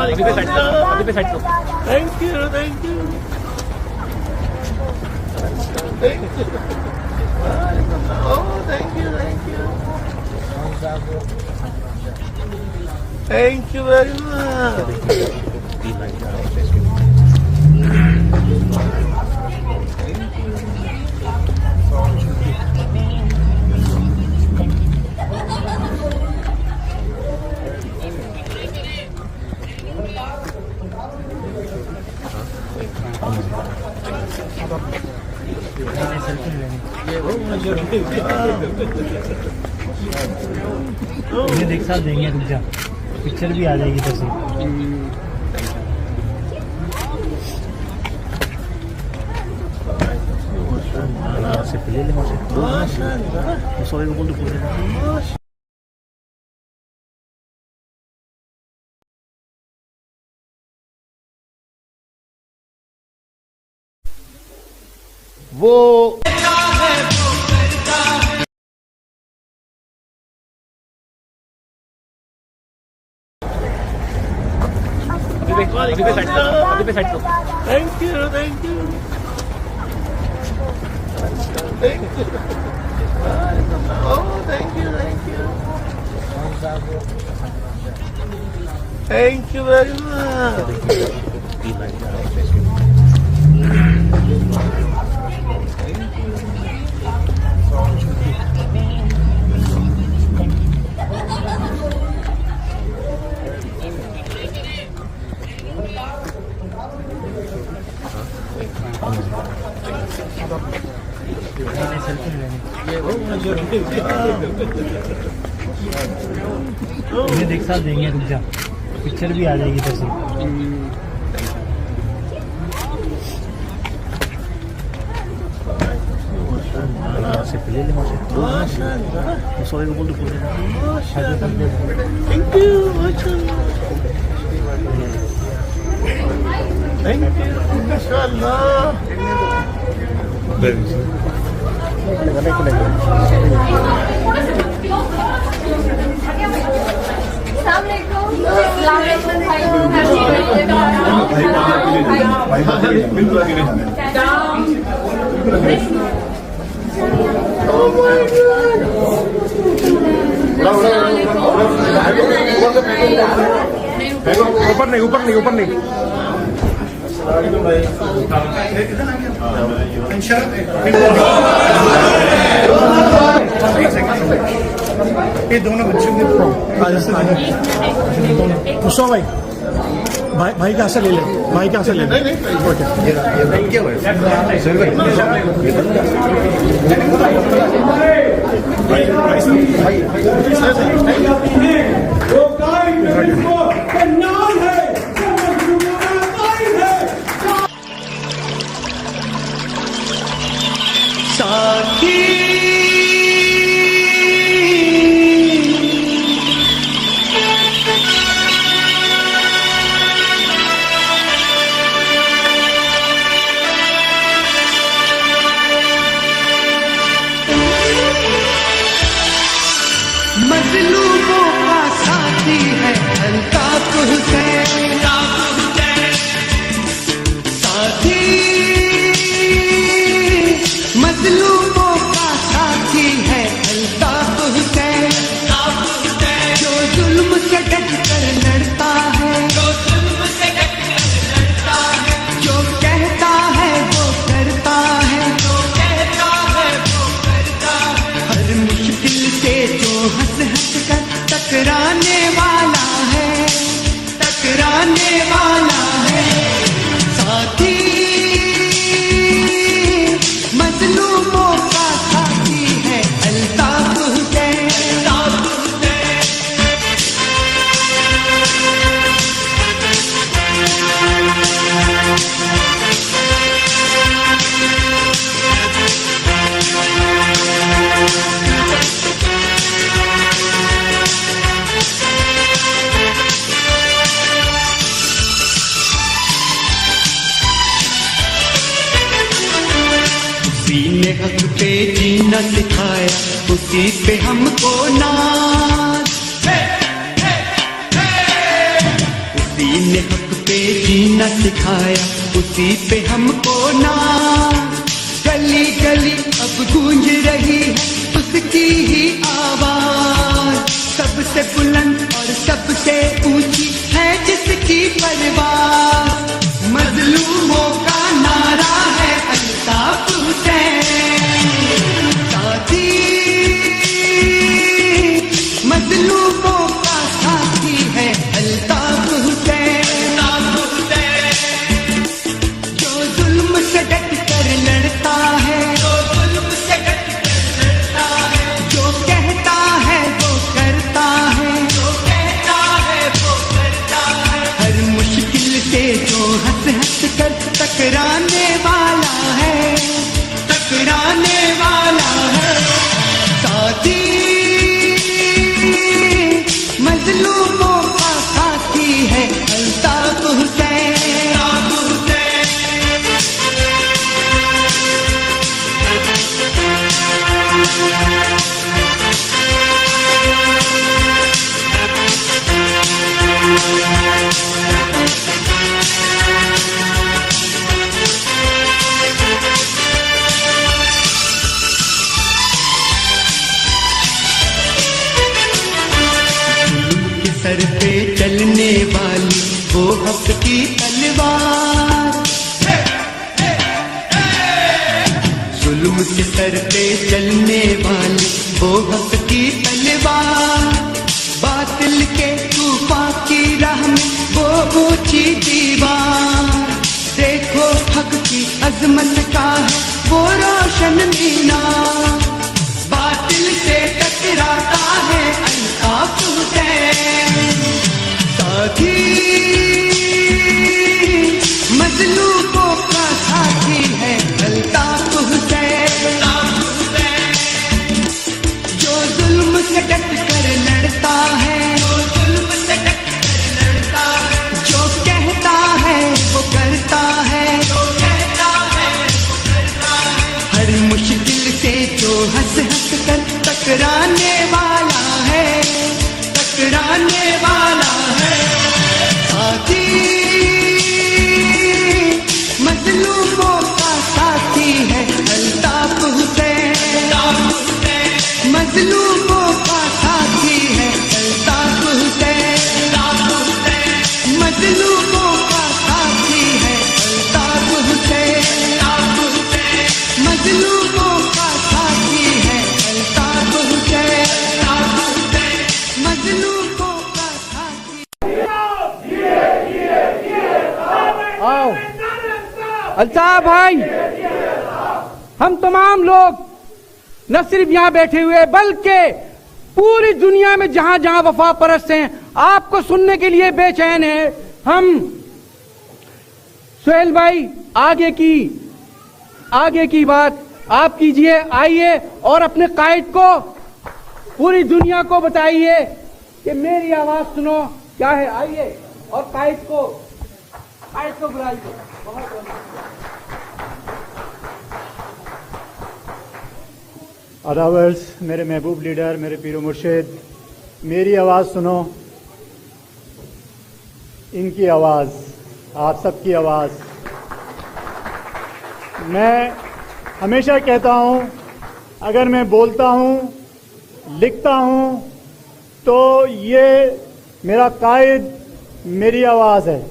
Thank you, thank you. Thank you. Oh, thank you, thank you. Thank you very much. देख साथ देंगे, रुक जा, पिक्चर भी आ जाएगी तो सही। से ले ले सॉरी को बोल दो। वो Thank you, thank you. Thank you. Oh, thank you, thank you. Thank you very much. देख साथ देंगे, रुक जा, पिक्चर भी आ जाएगी तो सही। से ले ले सॉरी को बोल दो। Thank you. Thank you. Mashallah. Oh my God! ऊपर नहीं, ऊपर नहीं, ऊपर नहीं। ये दोनों बच्चों के पुष्पा भाई भाई का ऐसा ले ले, भाई का ऐसा ले ले। मजलूमों का साथी है अल्ताफ हुसैन, साथी मजलूमों का साथी है अल्ताफ हुसैन, जो जुल्म से डट कर लड़ता है, जो कहता है वो करता है, हर मुश्किल से जो हंस हंस कर टकराने वाला है, टकराने वाला है, साथी मजलूमों का साथी है अल्ताफ हुसैन। उसी ने हक पे जीना सिखाया, उसी पे हमको नाज, उसी ने हक पे जीना सिखाया, उसी पे हमको नाज। गली गली अब गूंज रही है उसकी ही आवाज, सबसे बुलंद और सबसे ऊंची है जिसकी परवाज। मजलूमों का नारा है अल्ताफ हुसैन, साथी मजलूमों का साथी है अल्ताफ हुसैन। जो जुल्म से डट कर लड़ता है, जो जुल्म से डट कर लड़ता है, जो कहता है वो करता है, जो कहता है वो करता है। हर मुश्किल से जो हंस हंस कर टकराने वाला है, टकराने वाला है। साथी मजलूमों का साथी है अल्ताफ हुसैन। सर पे चलने वाली वो हक की तलवार, जुल्म के सर पे चलने वाली वो हक की तलवार। बातिल के तूफान की राह में वो ऊंची दीवार, देखो हक की अजमत का है वो रोशन मीनार। बातिल से टकराता है अल्ताफ हुसैन, साथी मजलूमों का साथी है अल्ताफ हुसैन। जो जुल्म से डट कर लड़ता है, जो जुल्म से डट कर लड़ता है, जो कहता है वो करता है, जो कहता है वो करता है। हर मुश्किल से जो हंस हंस कर टकराने वाला है, टकराने वाला है। साथी मजलूमों का साथी है अल्ताफ हुसैन, मजलूमों का साथी है अल्ताफ हुसैन, मजलूमों का साथी है अल्ताफ हुसैन, मजलूमों का साथी है अल्ताफ हुसैन, मजलूमों का साथी। आओ अल्ताफ भाई, हम तमाम लोग न सिर्फ यहाँ बैठे हुए बल्कि पूरी दुनिया में जहां जहां वफा परस्त हैं आपको सुनने के लिए बेचैन हैं। हम सुहेल भाई आगे की बात आप कीजिए, आइए और अपने कायद को पूरी दुनिया को बताइए कि मेरी आवाज सुनो क्या है। आइए और कायद को बुलाइए। अदावर्स, मेरे महबूब लीडर, मेरे पीरो मुर्शिद, मेरी आवाज़ सुनो, इनकी आवाज़, आप सबकी आवाज़। मैं हमेशा कहता हूँ, अगर मैं बोलता हूँ, लिखता हूँ, तो ये मेरा कायद, मेरी आवाज़ है।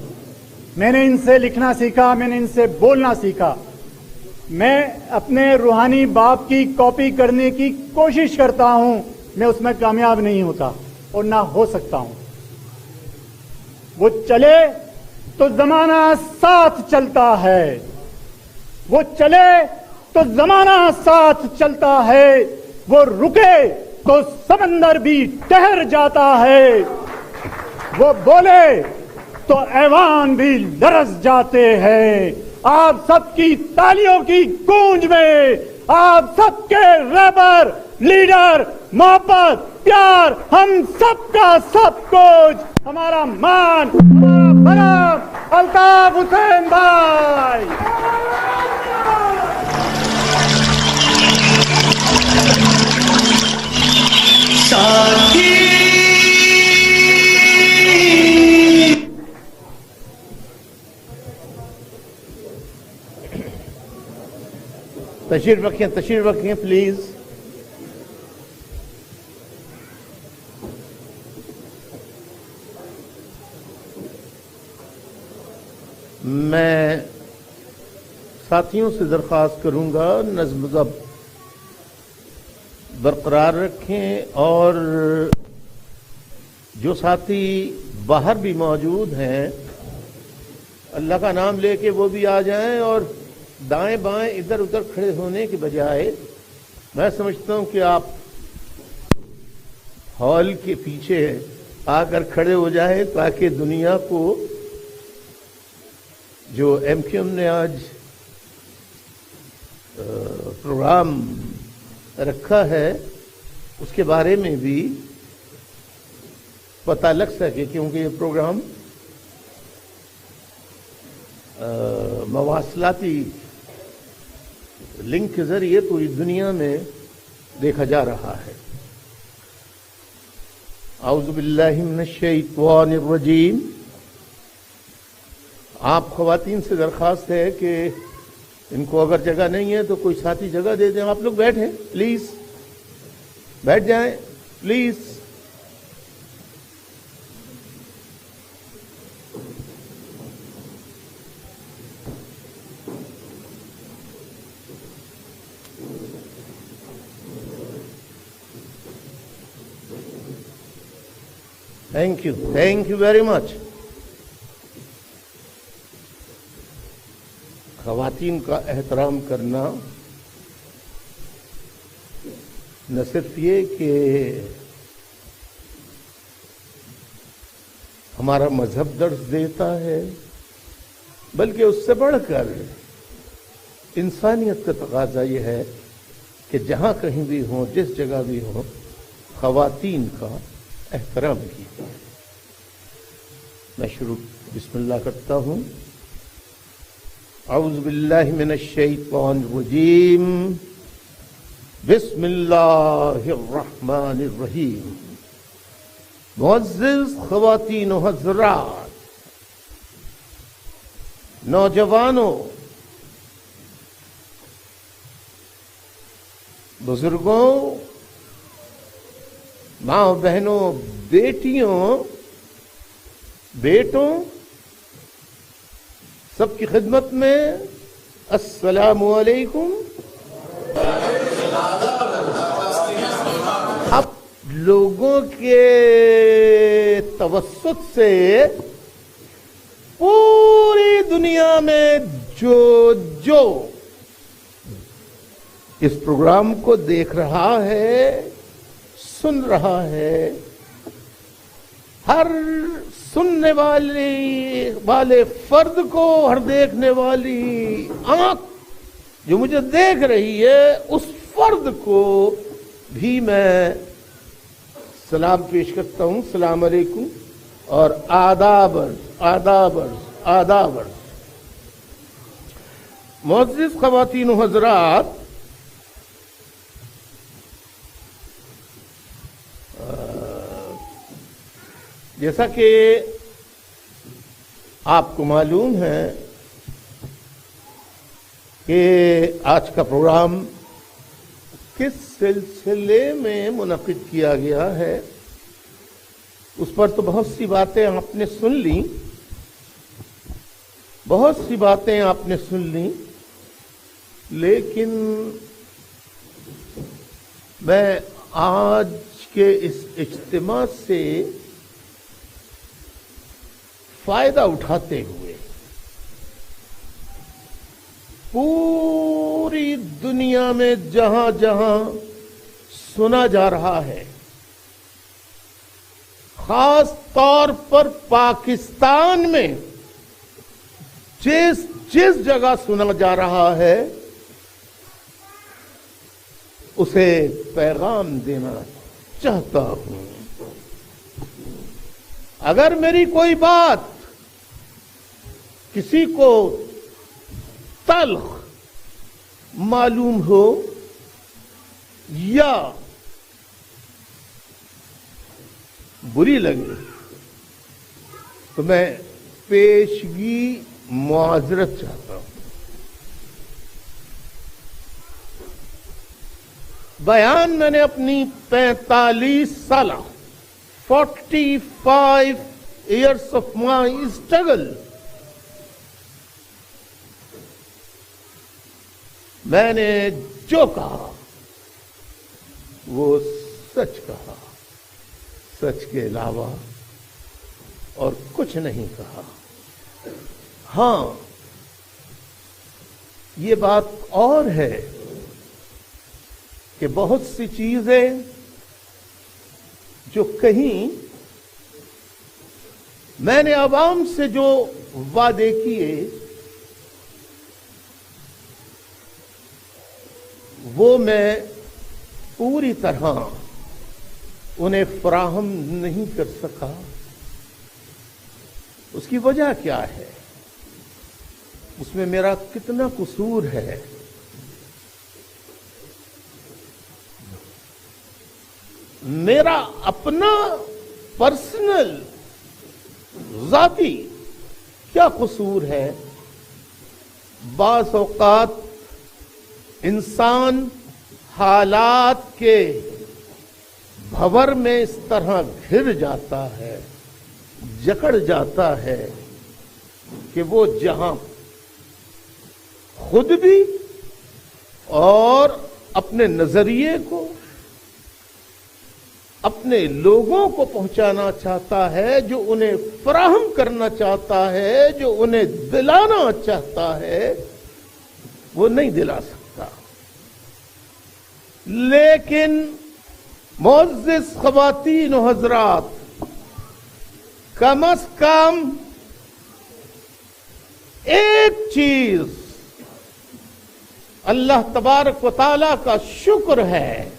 मैंने इनसे लिखना सीखा, मैंने इनसे बोलना सीखा। मैं अपने रूहानी बाप की कॉपी करने की कोशिश करता हूं, मैं उसमें कामयाब नहीं होता और ना हो सकता हूं। वो चले तो जमाना साथ चलता है, वो चले तो जमाना साथ चलता है, वो रुके तो समंदर भी ठहर जाता है, वो बोले तो ऐवान भी लरस जाते हैं। आप सबकी तालियों की गूंज में, आप सबके रहबर, लीडर, मोहब्बत, प्यार, हम सबका सब कुछ, हमारा मान, हमारा भरम, अल्ताफ हुसैन भाई। तशरीफ रखें प्लीज। मैं साथियों से दरख्वास्त करूंगा नज़्म ज़ब्त बरकरार रखें और जो साथी बाहर भी मौजूद हैं अल्लाह का नाम लेके वो भी आ जाएं और दाएं बाएं इधर उधर खड़े होने के बजाय मैं समझता हूं कि आप हॉल के पीछे आकर खड़े हो जाएं ताकि दुनिया को जो एमक्यूएम ने आज प्रोग्राम रखा है उसके बारे में भी पता लग सके, क्योंकि ये प्रोग्राम मवासलाती लिंक के जरिए पूरी दुनिया में देखा जा रहा है। औज़ु बिल्लाहि मिनश शैतानिर रजीम। आप ख़वातीन से दरख्वास्त है कि इनको अगर जगह नहीं है तो कोई साथी जगह दे दें। आप लोग बैठें प्लीज, बैठ जाएं please. Thank you very much. ख़वातीन का एहतराम करना न सिर्फ ये कि हमारा मजहब दर्ज देता है बल्कि उससे बढ़कर इंसानियत का तकाजा ये है कि जहाँ कहीं भी हो, जिस जगह भी हो, ख़वातीन का एहतराम कीजिए। मैं शुरू बिस्मिल्लाह करता हूँ। औज़ु बिल्लाहि मिनश शैतानिर रजीम। बिस्मिल्लाहिर रहमानिर रहीम। मुअज़्ज़िज़ ख़वातीन व हज़रात, नौजवानों, बुजुर्गों, माँ बहनों, बेटियों, बेटों, सबकी खिदमत में अस्सलामु अलैकुम। अब लोगों के तवस्सुत से पूरी दुनिया में जो इस प्रोग्राम को देख रहा है, सुन रहा है, हर सुनने वाले फर्द को, हर देखने वाली आंख जो मुझे देख रही है, उस फर्द को भी मैं सलाम पेश करता हूं। सलाम अलैकुम और आदाब। मुअज़्ज़िज़ ख़वातीन व हज़रात, जैसा कि आपको मालूम है कि आज का प्रोग्राम किस सिलसिले में मुनक़िद किया गया है, उस पर तो बहुत सी बातें आपने सुन ली, लेकिन मैं आज के इस इज्तिमा से फायदा उठाते हुए पूरी दुनिया में जहां जहां सुना जा रहा है, खास तौर पर पाकिस्तान में जिस जगह सुना जा रहा है, उसे पैगाम देना चाहता हूं। अगर मेरी कोई बात किसी को तल्ख मालूम हो या बुरी लगे तो मैं पेशगी मुआज़रत चाहता हूं। बयान मैंने अपनी 45 साल 45 years ऑफ माई स्ट्रगल मैंने जो कहा वो सच कहा, सच के अलावा और कुछ नहीं कहा। हां, ये बात और है कि बहुत सी चीजें जो कहीं मैंने आवाम से जो वादे किए वो मैं पूरी तरह उन्हें फराहम नहीं कर सका। उसकी वजह क्या है? उसमें मेरा कितना कसूर है? मेरा अपना पर्सनल जाती क्या कसूर है? बाज़ औक़ात इंसान हालात के भंवर में इस तरह घिर जाता है, जकड़ जाता है कि वो जहां खुद भी और अपने नजरिए को अपने लोगों को पहुंचाना चाहता है, जो उन्हें फराहम करना चाहता है, जो उन्हें दिलाना चाहता है, वो नहीं दिला सकता। लेकिन मोअज़्ज़िज़ ख़वातीन व हज़रात, कम अज़ कम एक चीज अल्लाह तबारक व तआला का शुक्र है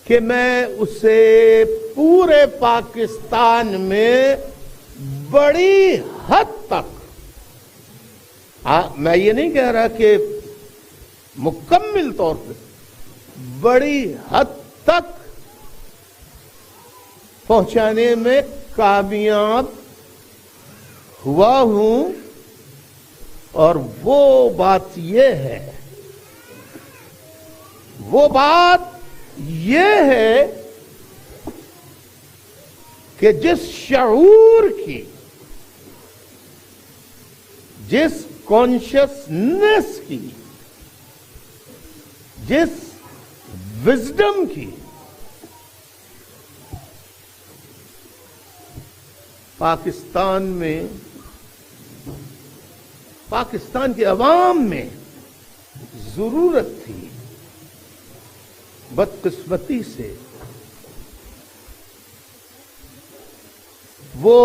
कि मैं उसे पूरे पाकिस्तान में बड़ी हद तक, मैं ये नहीं कह रहा कि मुकम्मल तौर पे, बड़ी हद तक पहुंचाने में कामयाब हुआ हूं। और वो बात ये है, वो बात ये है कि जिस शऊर की, जिस कॉन्शियसनेस की, जिस विजडम की पाकिस्तान में, पाकिस्तान के अवाम में जरूरत थी, बदकिस्मती से वो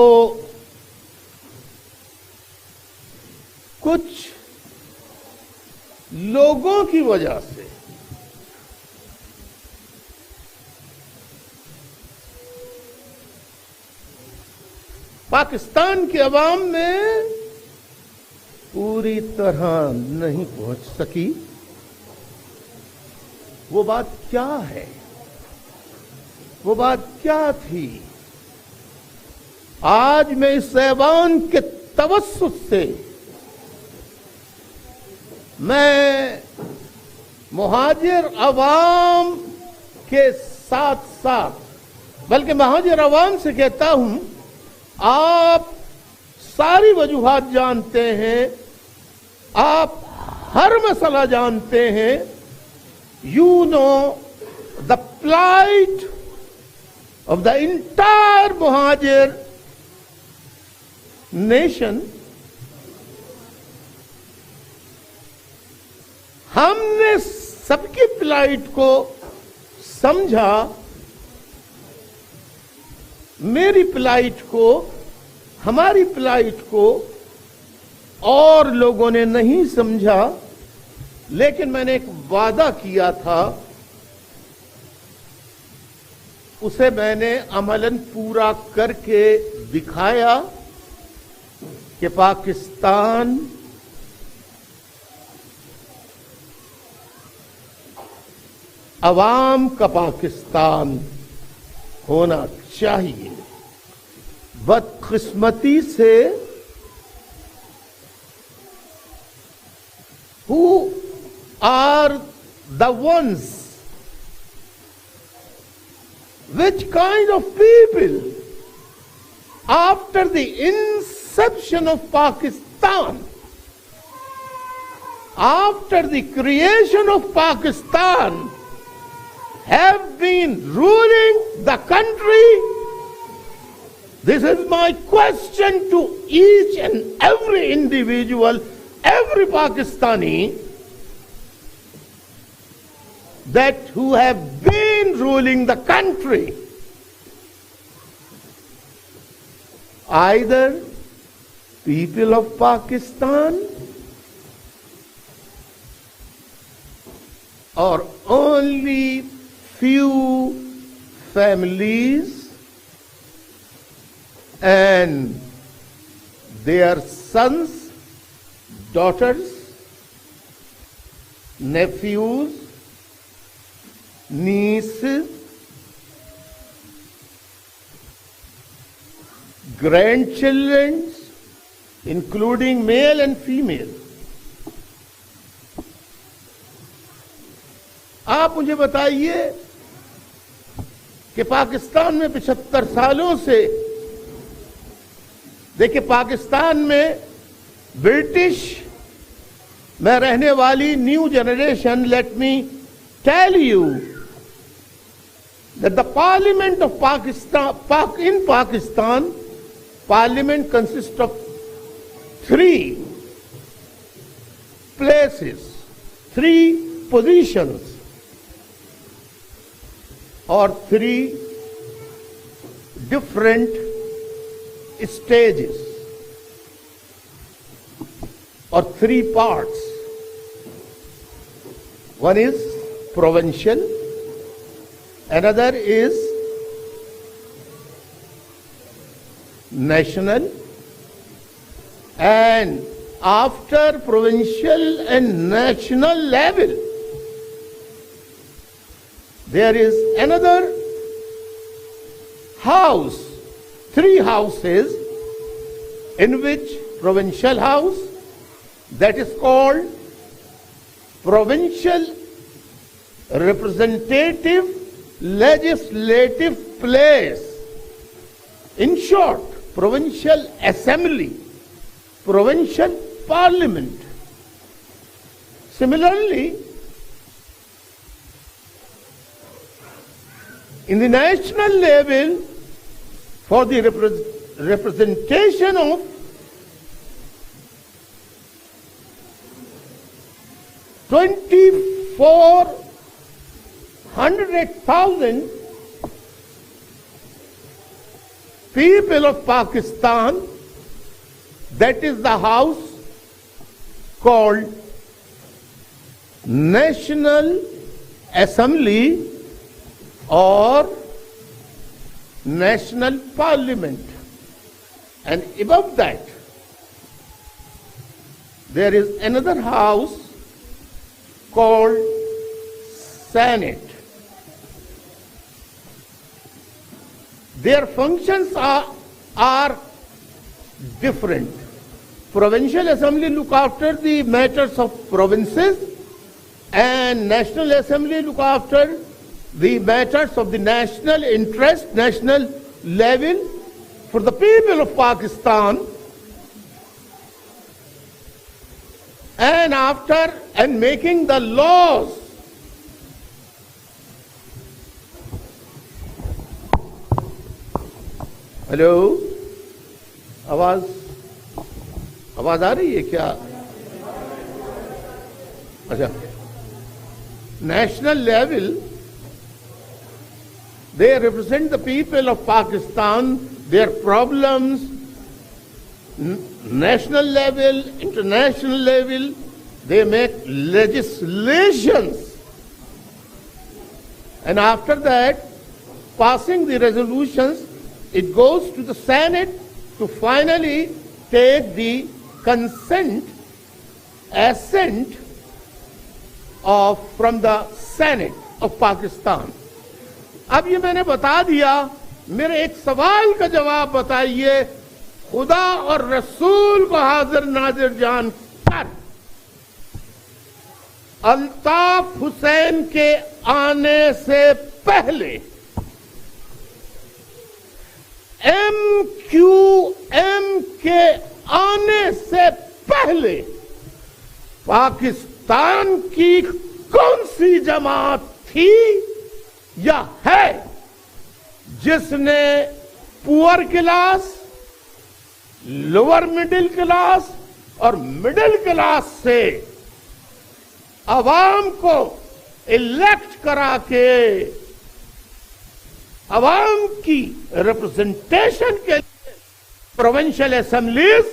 कुछ लोगों की वजह से पाकिस्तान के अवाम में पूरी तरह नहीं पहुंच सकी। वो बात क्या है? वो बात क्या थी? आज मैं इस ऐवान के तवस्सुत से मैं मुहाजिर अवाम के साथ साथ, बल्कि मुहाजिर अवाम से कहता हूं, आप सारी वजूहात जानते हैं, आप हर मसला जानते हैं। You know the plight of the entire Muhajir nation. हमने सबकी प्लाइट को समझा, मेरी प्लाइट को, हमारी प्लाइट को और लोगों ने नहीं समझा। लेकिन मैंने एक वादा किया था, उसे मैंने अमलन पूरा करके दिखाया कि पाकिस्तान अवाम का पाकिस्तान होना चाहिए। बदकिस्मती से who are the ones, which kind of people, after the inception of Pakistan, after the creation of Pakistan, have been ruling the country? This is my question to each and every individual, every Pakistani, that who have been ruling the country. Either people of Pakistan or only few families and their sons, daughters, nephews, nieces, grandchildren, including male and female. आप मुझे बताइए कि पाकिस्तान में 75 सालों से, देखिए पाकिस्तान में British में रहने वाली new generation, let me tell you that the parliament of Pakistan, parliament consists of 3 places, 3 positions, or 3 different stages, or 3 parts. One is provincial, another is national, and after provincial and national level, there is another house, 3 houses, in which provincial house, that is called provincial representative legislative place. In short, provincial assembly, provincial parliament. Similarly, in the national level, for the representation of $2,400,000 people of Pakistan, that is the house called National Assembly or National Parliament. And above that, there is another house called Senate. Their functions are different. Provincial Assembly look after the matters of provinces, and National Assembly look after the matters of the national interest, national level for the people of Pakistan. And after and making the laws. Hello, आवाज आ रही है क्या? अच्छा, national level, they represent the people of Pakistan, their problems, national level, international level, they make legislations. And after that, passing the resolutions, it goes to the Senate to finally take the assent from the Senate of Pakistan. अब ये मैंने बता दिया, मेरे एक सवाल का जवाब बताइए, खुदा और रसूल को हाजिर नाजिर जान कर अल्ताफ हुसैन के आने से पहले MQM के आने से पहले पाकिस्तान की कौन सी जमात थी या है जिसने poor class, lower middle class और मिडिल क्लास से अवाम को इलेक्ट करा के अवाम की रिप्रेजेंटेशन के लिए प्रोविंशियल असेंबलीज,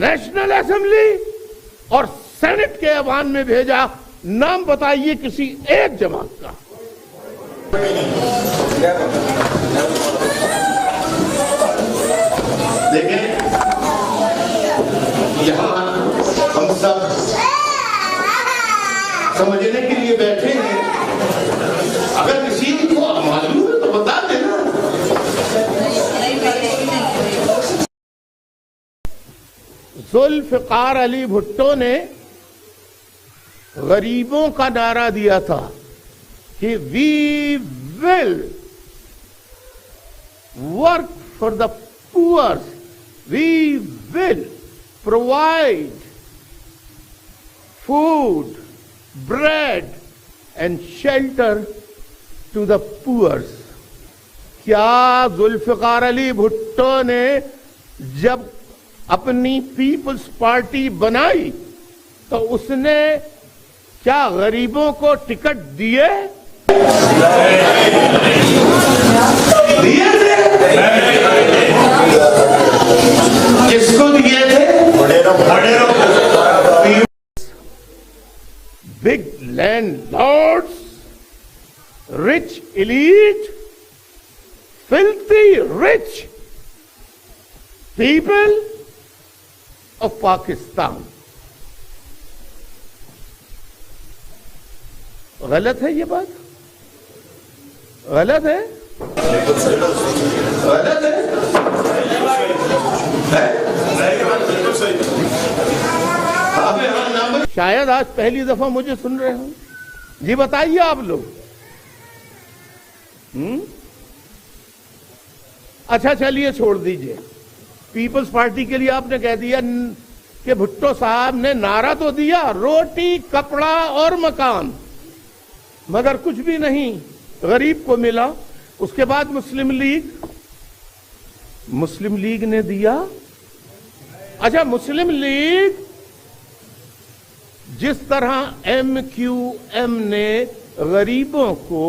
नेशनल असेंबली और सेनेट के ऐवान में भेजा? नाम बताइए किसी एक जमात का। देखें, यहाँ हम सब समझने के लिए बैठे हैं। अगर किसी को मालूम है तो बता देना। जुल्फ़िकार अली भुट्टो ने गरीबों का नारा दिया था कि we will work for the poor, we will provide food, bread and shelter to the poors. क्या जुल्फ़िकार अली भुट्टो ने जब अपनी पीपल्स पार्टी बनाई तो उसने क्या गरीबों को टिकट दिए? दिए थे। किसको दिए थे? Big landlords, rich elite, filthy rich people of Pakistan. गलत है ये बात? गलत है? गलत है? शायद आज पहली दफा मुझे सुन रहे हो। जी बताइए आप लोग। अच्छा चलिए छोड़ दीजिए। पीपल्स पार्टी के लिए आपने कह दिया कि भुट्टो साहब ने नारा तो दिया, रोटी, कपड़ा और मकान, मगर कुछ भी नहीं गरीब को मिला। उसके बाद मुस्लिम लीग ने दिया। अच्छा, मुस्लिम लीग जिस तरह MQM ने गरीबों को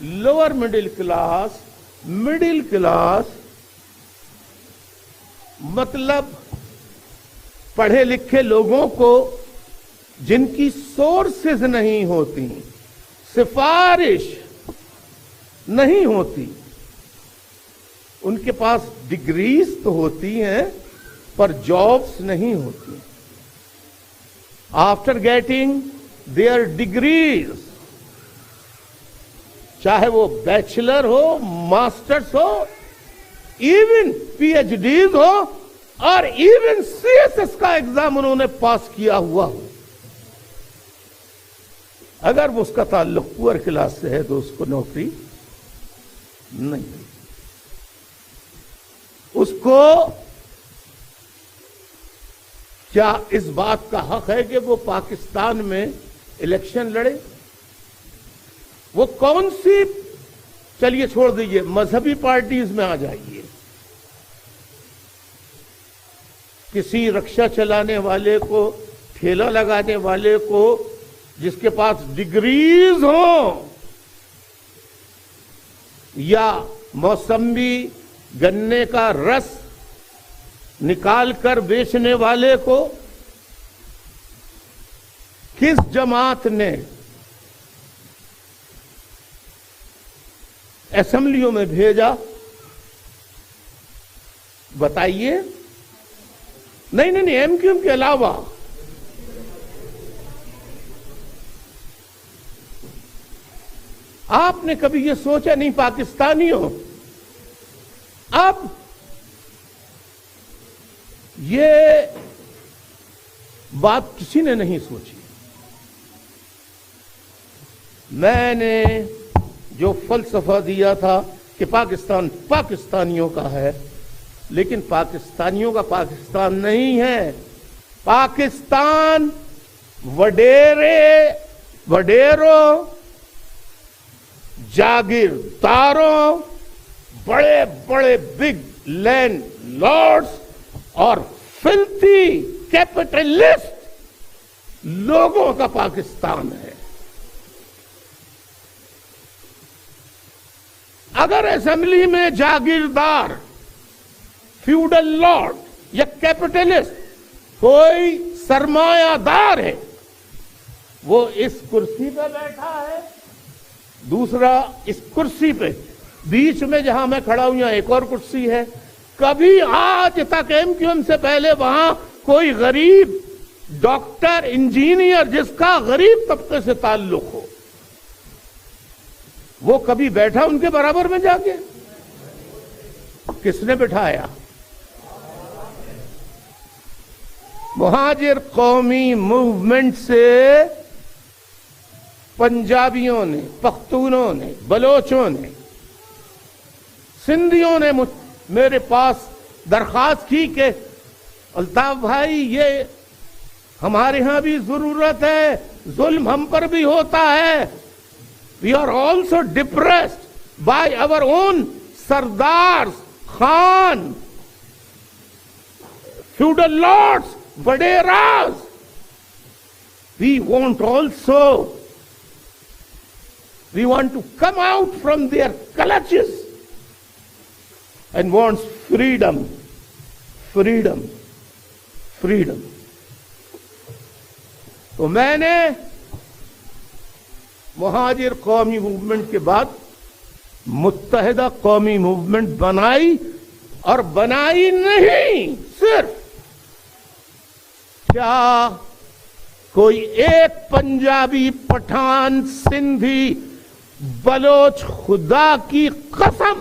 lower middle class, middle class मतलब पढ़े लिखे लोगों को जिनकी सोर्सेज नहीं होती, सिफारिश नहीं होती, उनके पास डिग्रीज तो होती हैं पर जॉब्स नहीं होती। आफ्टर गेटिंग देयर डिग्रीज, चाहे वो बैचलर हो, मास्टर्स हो, इवन PhDs हो और इवन CSS का एग्जाम उन्होंने पास किया हुआ हो, अगर वो उसका ताल्लुक पुअर क्लास से है तो उसको नौकरी नहीं। उसको क्या इस बात का हक है कि वो पाकिस्तान में इलेक्शन लड़े? वो कौन सी, चलिए छोड़ दीजिए, मजहबी पार्टीज में आ जाइए। किसी रिक्शा चलाने वाले को, ठेला लगाने वाले को, जिसके पास डिग्रीज हो, या मौसम्बी गन्ने का रस निकाल कर बेचने वाले को किस जमात ने असेंबलियों में भेजा? बताइए। नहीं, MQM के अलावा आपने कभी ये सोचा नहीं पाकिस्तानियों, अब ये बात किसी ने नहीं सोची। मैंने जो फलसफा दिया था कि पाकिस्तान पाकिस्तानियों का है, लेकिन पाकिस्तानियों का पाकिस्तान नहीं है। पाकिस्तान वडेरों, जागीरदारों, बड़े बड़े बिग लैंड लॉर्ड्स और फिल्थी कैपिटलिस्ट लोगों का पाकिस्तान है। अगर असेंबली में जागीरदार, फ्यूडल लॉर्ड या कैपिटलिस्ट कोई सरमायादार है, वो इस कुर्सी पे बैठा है, दूसरा इस कुर्सी पे, बीच में जहां मैं खड़ा हूं यहां एक और कुर्सी है। कभी आज तक एमक्यूएम से पहले वहां कोई गरीब डॉक्टर, इंजीनियर जिसका गरीब तबके से ताल्लुक हो, वो कभी बैठा उनके बराबर में जाके? किसने बिठाया? मुहाजिर कौमी मूवमेंट से पंजाबियों ने, पख्तूनों ने, बलोचों ने, सिंधियों ने मेरे पास दरखास्त की कि अल्ताफ भाई ये हमारे यहां भी जरूरत है, जुल्म हम पर भी होता है। We are also depressed by our own sardars, khan, feudal lords, waderas. We want also, we want to come out from their clutches and wants freedom, freedom, freedom. तो मैंने मुहाजिर कौमी मूवमेंट के बाद मुत्तहिदा कौमी मूवमेंट बनाई, और बनाई नहीं सिर्फ, क्या कोई एक पंजाबी, पठान, सिंधी, बलोच, खुदा की कसम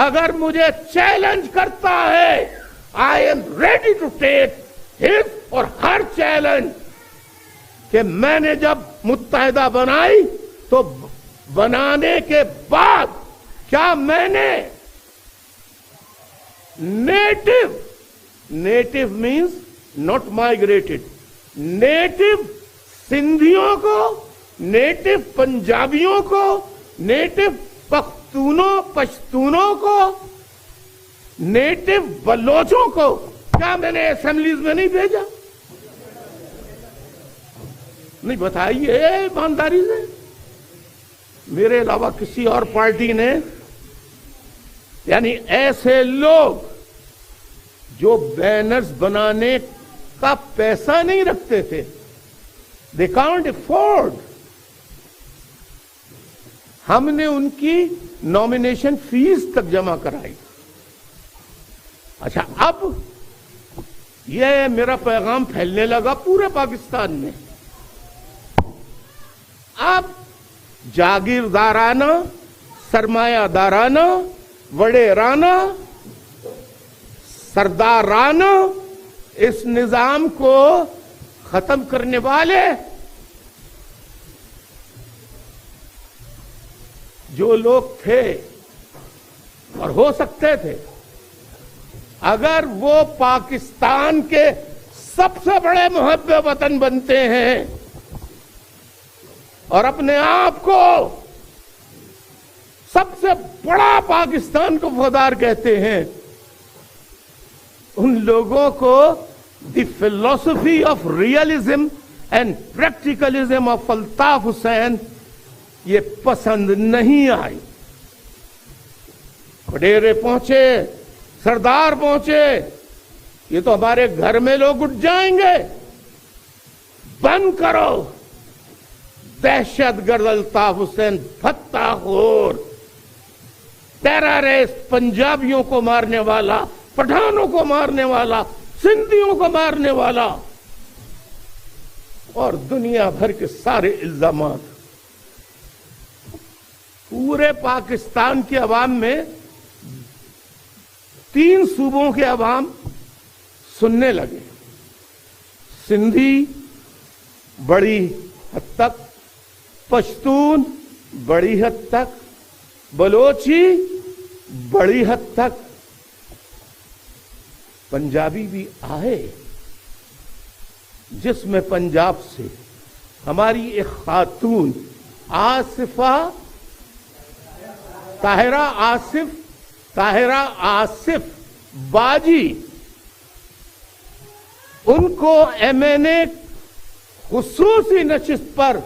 अगर मुझे चैलेंज करता है, I am ready to take his or her challenge. कि मैंने जब मुत्तहिदा बनाई तो बनाने के बाद क्या मैंने native means not migrated, native सिंधियों को, नेटिव पंजाबियों को, नेटिव पश्तूनों को, नेटिव बलोचों को क्या मैंने असेंबलीज में नहीं भेजा? नहीं, बताइए ईमानदारी से। मेरे अलावा किसी और पार्टी ने, यानी ऐसे लोग जो बैनर्स बनाने का पैसा नहीं रखते थे, दे कांट अफोर्ड, हमने उनकी नॉमिनेशन फीस तक जमा कराई। अच्छा, अब यह मेरा पैगाम फैलने लगा पूरे पाकिस्तान में। अब जागीरदाराना, सरमायादाराना, वडेराना, सरदाराना इस निजाम को खत्म करने वाले जो लोग थे और हो सकते थे, अगर वो पाकिस्तान के सबसे बड़े मुहब्बे वतन बनते हैं और अपने आप को सबसे बड़ा पाकिस्तान को वफादार कहते हैं, उन लोगों को the philosophy of realism and practicalism of Altaf Hussain ये पसंद नहीं आई। वडेरे पहुंचे, सरदार पहुंचे, ये तो हमारे घर में लोग उठ जाएंगे, बंद करो। दहशतगर्द अल्ताफ हुसैन फत्ताखोर, टेररिस्ट, पंजाबियों को मारने वाला, पठानों को मारने वाला, सिंधियों को मारने वाला, और दुनिया भर के सारे इल्जामात पूरे पाकिस्तान के अवाम में, 3 सूबों के अवाम सुनने लगे। सिंधी बड़ी हद तक, पश्तून बड़ी हद तक, बलोची बड़ी हद तक, पंजाबी भी आए, जिसमें पंजाब से हमारी एक खातून आसिफा ताहिरा आसिफ बाजी, उनको एमएनए खुसूसी नशिस्त पर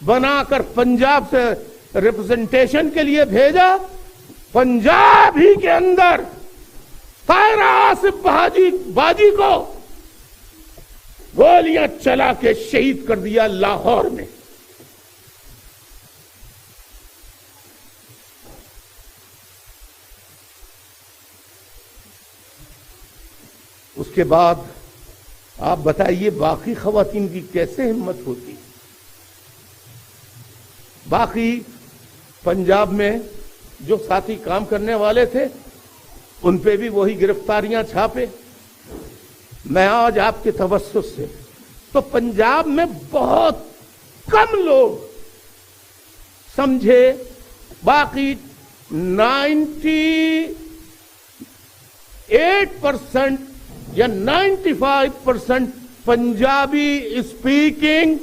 बनाकर पंजाब से रिप्रेजेंटेशन के लिए भेजा। पंजाब ही के अंदर ताहिरा आसिफ बाजी को गोलियां चला के शहीद कर दिया लाहौर में। उसके बाद आप बताइए बाकी खवातीन की कैसे हिम्मत होती। बाकी पंजाब में जो साथी काम करने वाले थे उन पे भी वही गिरफ्तारियां छापे। मैं आज आपके तवस्सुस से तो पंजाब में बहुत कम लोग समझे, बाकी 98% या 95% पंजाबी स्पीकिंग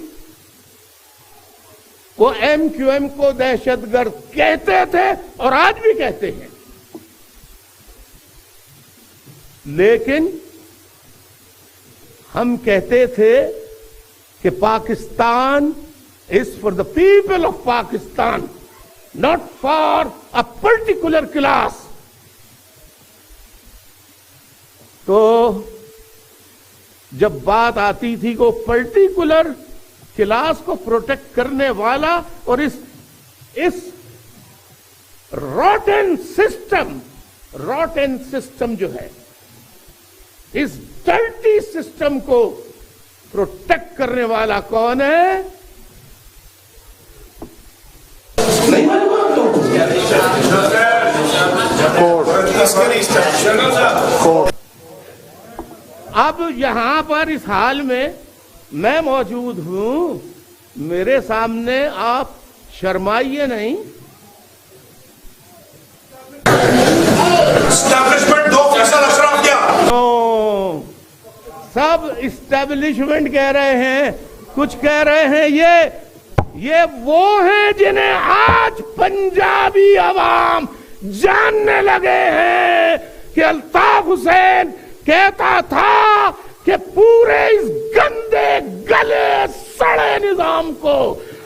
को एमक्यूएम को दहशतगर्द कहते थे और आज भी कहते हैं। लेकिन हम कहते थे कि Pakistan is for the people of Pakistan, not for a particular class. तो जब बात आती थी को पर्टिकुलर क्लास को प्रोटेक्ट करने वाला और इस रॉटन सिस्टम जो है, इस डर्टी सिस्टम को प्रोटेक्ट करने वाला कौन है? नहीं मालूम आपको? अब यहां पर इस हाल में मैं मौजूद हूं, मेरे सामने आप शर्माइए नहीं। एस्टैब्लिशमेंट दो फैसल अशराफ क्या? सब इस्टेब्लिशमेंट कह रहे हैं, कुछ कह रहे हैं ये वो हैं जिन्हें आज पंजाबी अवाम जानने लगे हैं कि अल्ताफ हुसैन कहता था कि पूरे इस गंदे गले सड़े निजाम को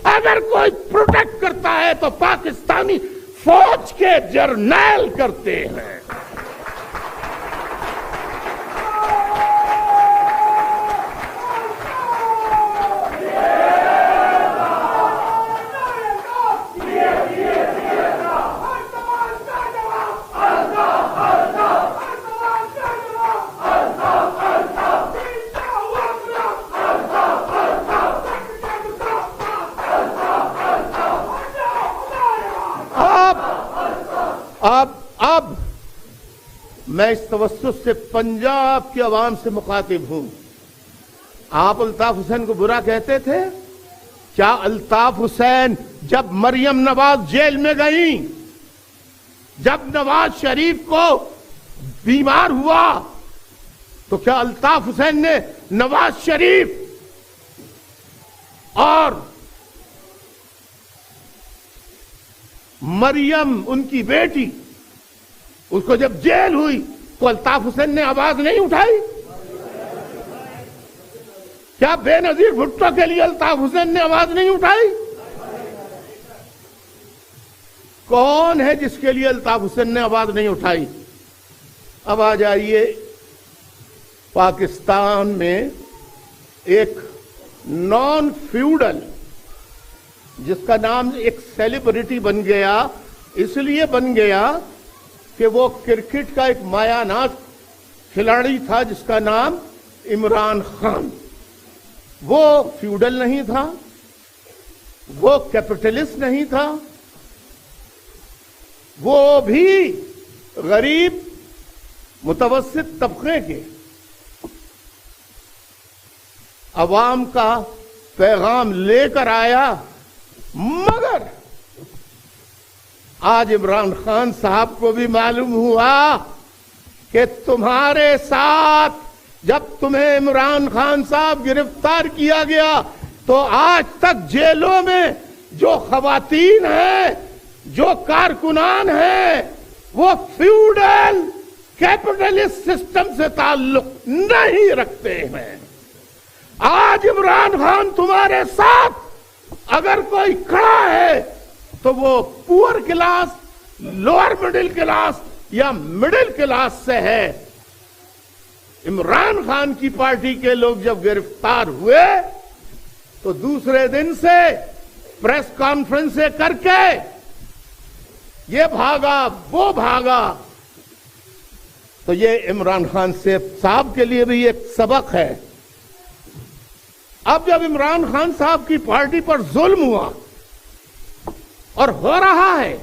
अगर कोई प्रोटेक्ट करता है तो पाकिस्तानी फौज के जर्नैल करते हैं। अब मैं इस तवस्सुस से पंजाब की आवाम से मुखातिब हूं। आप अल्ताफ हुसैन को बुरा कहते थे क्या? अल्ताफ हुसैन जब मरियम नवाज जेल में गई, जब नवाज शरीफ को बीमार हुआ, तो क्या अल्ताफ हुसैन ने नवाज शरीफ और मरियम उनकी बेटी, उसको जब जेल हुई तो अल्ताफ हुसैन ने आवाज नहीं उठाई? क्या बेनजीर भुट्टो के लिए अल्ताफ हुसैन ने आवाज नहीं उठाई? कौन है जिसके लिए अल्ताफ हुसैन ने आवाज नहीं उठाई? अब आ जाइए, पाकिस्तान में एक नॉन फ्यूडल जिसका नाम एक सेलिब्रिटी बन गया, इसलिए बन गया कि वो क्रिकेट का एक मायानाज खिलाड़ी था जिसका नाम इमरान खान। वो फ्यूडल नहीं था, वो कैपिटलिस्ट नहीं था, वो भी गरीब मुतवस्सित तबके के। अवाम का पैगाम लेकर आया, मगर आज इमरान खान साहब को भी मालूम हुआ कि तुम्हारे साथ जब तुम्हें इमरान खान साहब गिरफ्तार किया गया तो आज तक जेलों में जो खवातीन हैं, जो कारकुनान हैं, वो फ्यूडल कैपिटलिस्ट सिस्टम से ताल्लुक नहीं रखते हैं। आज इमरान खान तुम्हारे साथ अगर कोई खड़ा है तो वो poor class, lower middle class या मिडिल क्लास से है। इमरान खान की पार्टी के लोग जब गिरफ्तार हुए तो दूसरे दिन से प्रेस कॉन्फ्रेंस करके ये भागा वो भागा। तो ये इमरान खान साहब के लिए भी एक सबक है। अब जब इमरान खान साहब की पार्टी पर जुल्म हुआ और हो रहा है,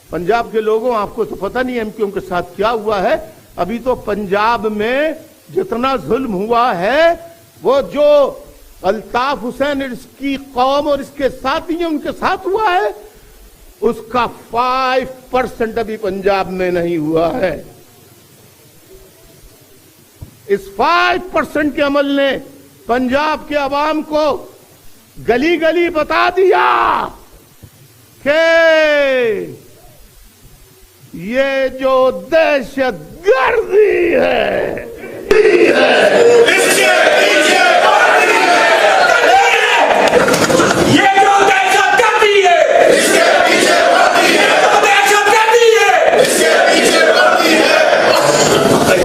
पंजाब के लोगों, आपको तो पता नहीं एमक्यूएम के साथ क्या हुआ है। अभी तो पंजाब में जितना जुल्म हुआ है वो जो अल्ताफ हुसैन इसकी कौम और इसके साथी हैं उनके साथ हुआ है, उसका 5% अभी पंजाब में नहीं हुआ है। इस 5% के अमल ने पंजाब के अवाम को गली गली बता दिया कि ये जो दहशतगर्दी है,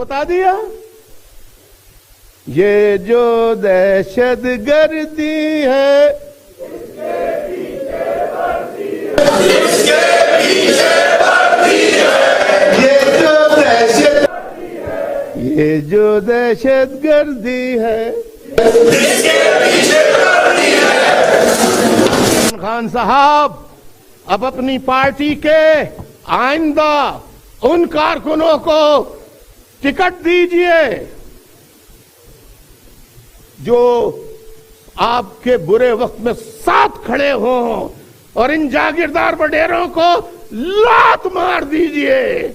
बता दिया ये जो दहशतगर्दी है, ये जो दहशतगर्दी है, खान साहब अब अपनी पार्टी के आइंदा उन कारकुनों को टिकट दीजिए जो आपके बुरे वक्त में साथ खड़े हों और इन जागीरदार वडेरों को लात मार दीजिए।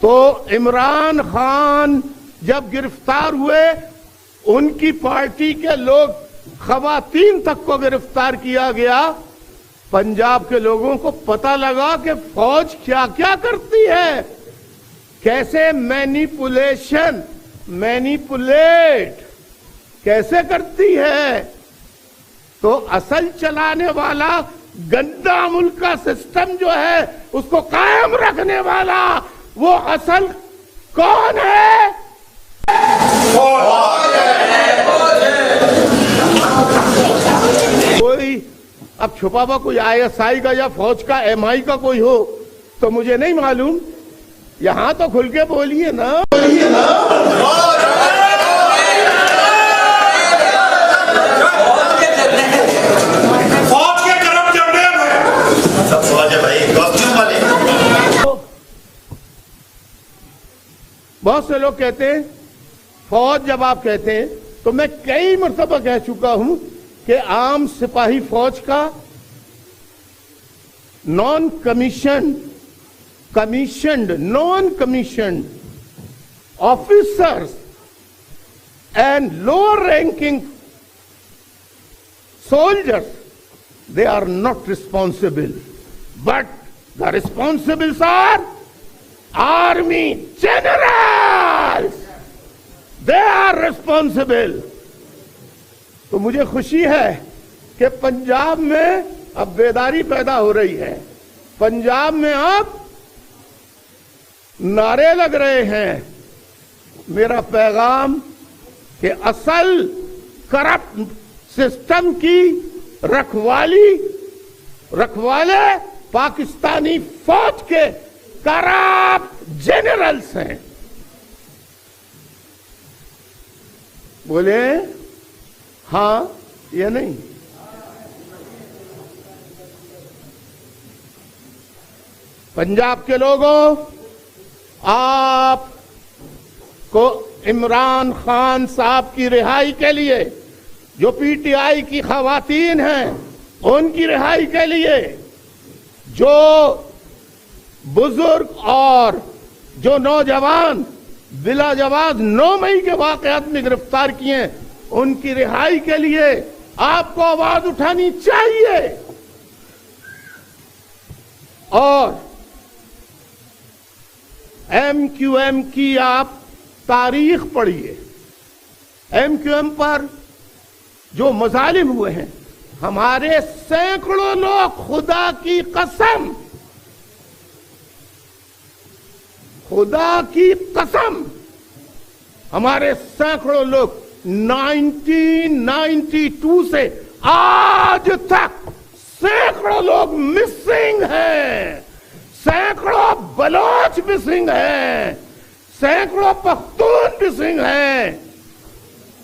तो इमरान खान जब गिरफ्तार हुए, उनकी पार्टी के लोग, खवातीन तक को गिरफ्तार किया गया। पंजाब के लोगों को पता लगा कि फौज क्या क्या करती है, कैसे मैनिपुलेट कैसे करती है। तो असल चलाने वाला गंदा मुल्क का सिस्टम जो है उसको कायम रखने वाला वो असल कौन है? कोई अब छुपा हुआ कोई ISI का या फौज का MI का कोई हो तो मुझे नहीं मालूम, यहां तो खुल के बोलिए ना। फौज के करप्ट जनरल है, सब फौज है भाई, कॉस्ट्यूम वाले। बहुत से लोग कहते हैं फौज, जब आप कहते हैं तो मैं कई मर्तबा कह चुका हूं कि आम सिपाही फौज का non commissioned officers and lower ranking soldiers, they are not responsible, but the responsibles are army generals, they are responsible। तो मुझे खुशी है कि पंजाब में अब बेदारी पैदा हो रही है। पंजाब में अब नारे लग रहे हैं, मेरा पैगाम कि असल करप्ट सिस्टम की रखवाले पाकिस्तानी फौज के करप्ट जनरल्स हैं। बोले हां या नहीं? पंजाब के लोगों, आप को इमरान खान साहब की रिहाई के लिए, जो पीटीआई की खवातीन हैं उनकी रिहाई के लिए, जो बुजुर्ग और जो नौजवान बिला जवाब 9 मई के वाकयात में गिरफ्तार किए हैं, उनकी रिहाई के लिए आपको आवाज उठानी चाहिए। और एमक्यूएम की आप तारीख पढ़िए। एमक्यूएम पर जो मजालिम हुए हैं, हमारे सैकड़ों लोग, खुदा की कसम, खुदा की कसम, हमारे सैकड़ों लोग 1992 से आज तक सैकड़ों लोग मिसिंग हैं, सैकड़ों बलोच मिसिंग हैं, सैकड़ों पख्तून मिसिंग हैं।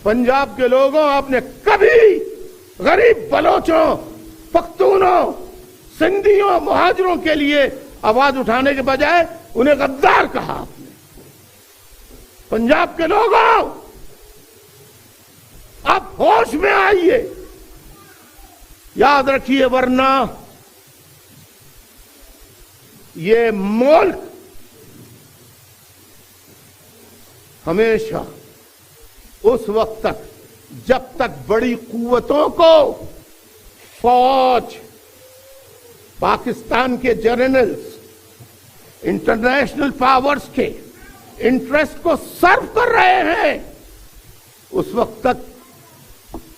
पंजाब के लोगों, आपने कभी गरीब बलोचों, पख्तूनों, सिंधियों, मुहाजिरों के लिए आवाज उठाने के बजाय उन्हें गद्दार कहा आपने। पंजाब के लोगों, आप होश में आइए, याद रखिए, वरना ये मुल्क हमेशा उस वक्त तक, जब तक बड़ी कुव्वतों को, फौज, पाकिस्तान के जनरल्स, इंटरनेशनल पावर्स के इंटरेस्ट को सर्व कर रहे हैं, उस वक्त तक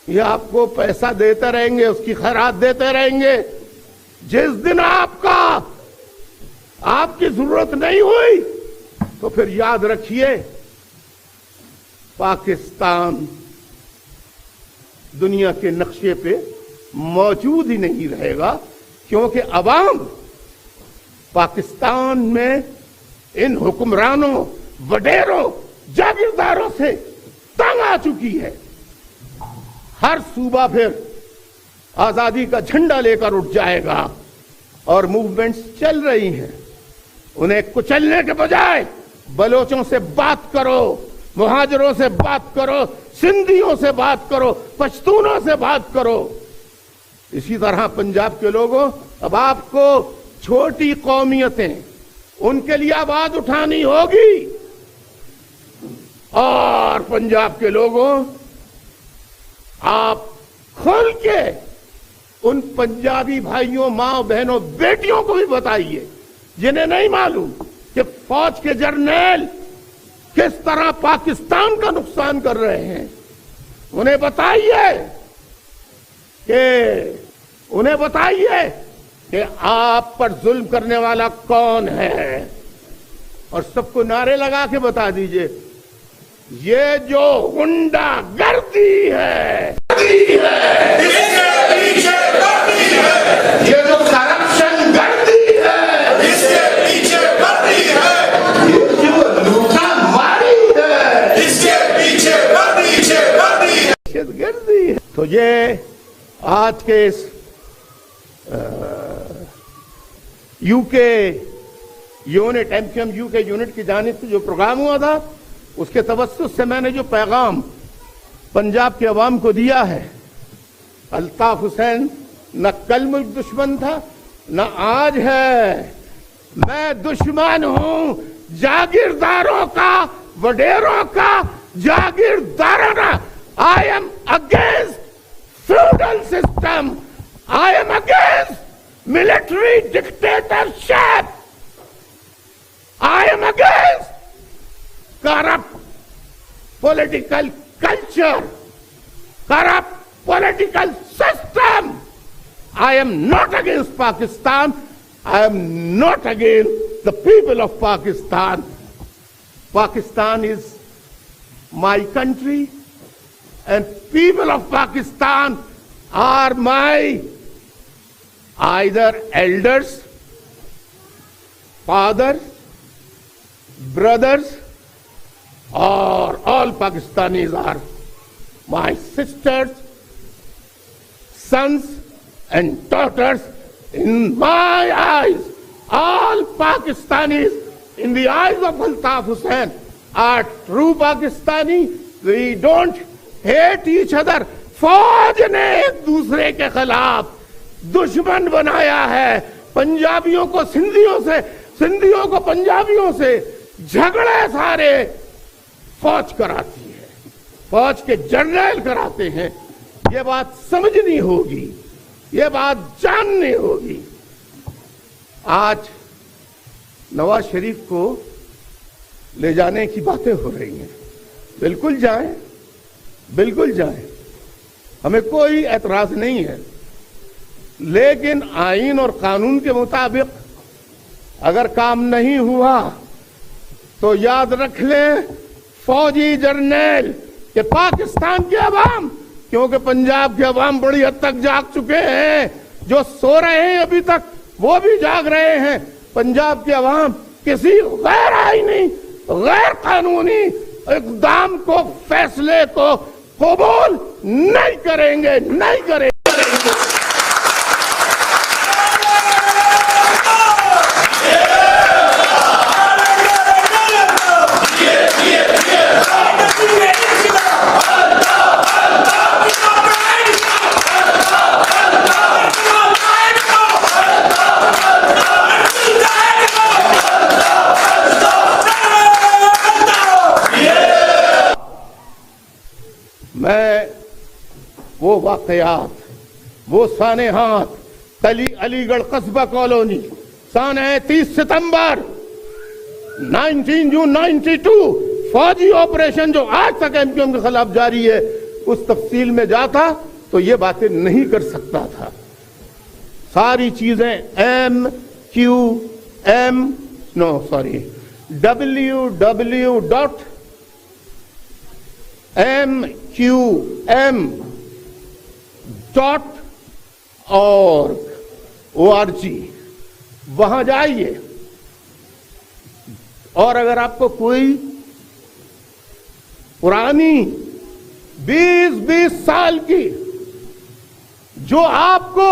ये आपको पैसा देते रहेंगे, उसकी खैरात देते रहेंगे। जिस दिन आपकी जरूरत नहीं हुई, तो फिर याद रखिए, पाकिस्तान दुनिया के नक्शे पे मौजूद ही नहीं रहेगा, क्योंकि अवाम पाकिस्तान में इन हुक्मरानों, वडेरों, जागीरदारों से तंग आ चुकी है। हर सूबा फिर आजादी का झंडा लेकर उठ जाएगा, और मूवमेंट्स चल रही हैं। उन्हें कुचलने के बजाय बलोचों से बात करो, मुहाजिरों से बात करो, सिंधियों से बात करो, पश्तूनों से बात करो। इसी तरह पंजाब के लोगों, अब आपको छोटी कौमियतें, उनके लिए आवाज उठानी होगी। और पंजाब के लोगों, आप खुल के उन पंजाबी भाइयों, मां, बहनों, बेटियों को भी बताइए जिन्हें नहीं मालूम कि फौज के जर्नल किस तरह पाकिस्तान का नुकसान कर रहे हैं। उन्हें बताइए कि आप पर जुल्म करने वाला कौन है, और सबको नारे लगा के बता दीजिए, ये जो गुंडागर्दी है, इसके पीछे गर्दी है, ये जो करप्शन गर्दी है, इसके पीछे गर्दी है, ये जो लूटा मारी है, इसके पीछे गर्दी है। तो ये आज के इस UK unit, MQM UK unit की जानिब से जो प्रोग्राम हुआ था, उसके तवस्सुस से मैंने जो पैगाम पंजाब के अवाम को दिया है, अल्ताफ हुसैन न कल मुल्क दुश्मन था, न आज है। मैं दुश्मन हूं जागीरदारों का, वडेरों का, जागीरदाराना। I am against feudal system. I am against military dictatorship. I am against corrupt political culture, corrupt political system. I am not against Pakistan. I am not against the people of Pakistan. Pakistan is my country, and people of Pakistan are my either elders, fathers, brothers, or all Pakistanis are my sisters, sons and daughters. In my eyes, all Pakistanis, in the eyes of Altaf Hussain, are true Pakistani, we don't hate each other. फौज ने एक दूसरे के खिलाफ दुश्मन बनाया है। पंजाबियों को सिंधियों से, सिंधियों को पंजाबियों से झगड़े सारे फौज कराती है, फौज के जर्नल कराते हैं। ये बात समझनी होगी, ये बात जाननी होगी। आज नवाज शरीफ को ले जाने की बातें हो रही हैं। बिल्कुल जाएं, बिल्कुल जाएं, हमें कोई एतराज नहीं है, लेकिन आईन और कानून के मुताबिक अगर काम नहीं हुआ तो याद रख लें फौजी जर्नल कि पाकिस्तान के अवाम, क्योंकि पंजाब के अवाम बड़ी हद तक जाग चुके हैं, जो सो रहे हैं अभी तक वो भी जाग रहे हैं। पंजाब के अवाम किसी गैर आईनी, गैर कानूनी इक़दाम को, फैसले को कबूल नहीं करेंगे, नहीं करेंगे। मैं वो वाकयात, वो सानेहात अलीगढ़ कस्बा कॉलोनी साने 30 सितंबर 19 जून 92 फौजी ऑपरेशन जो आज तक एमक्यूएम के खिलाफ जारी है, उस तफसील में जाता तो ये बातें नहीं कर सकता था। सारी चीजें www.mqm.org वहां जाइए। और अगर आपको कोई पुरानी 20-20 साल की जो आपको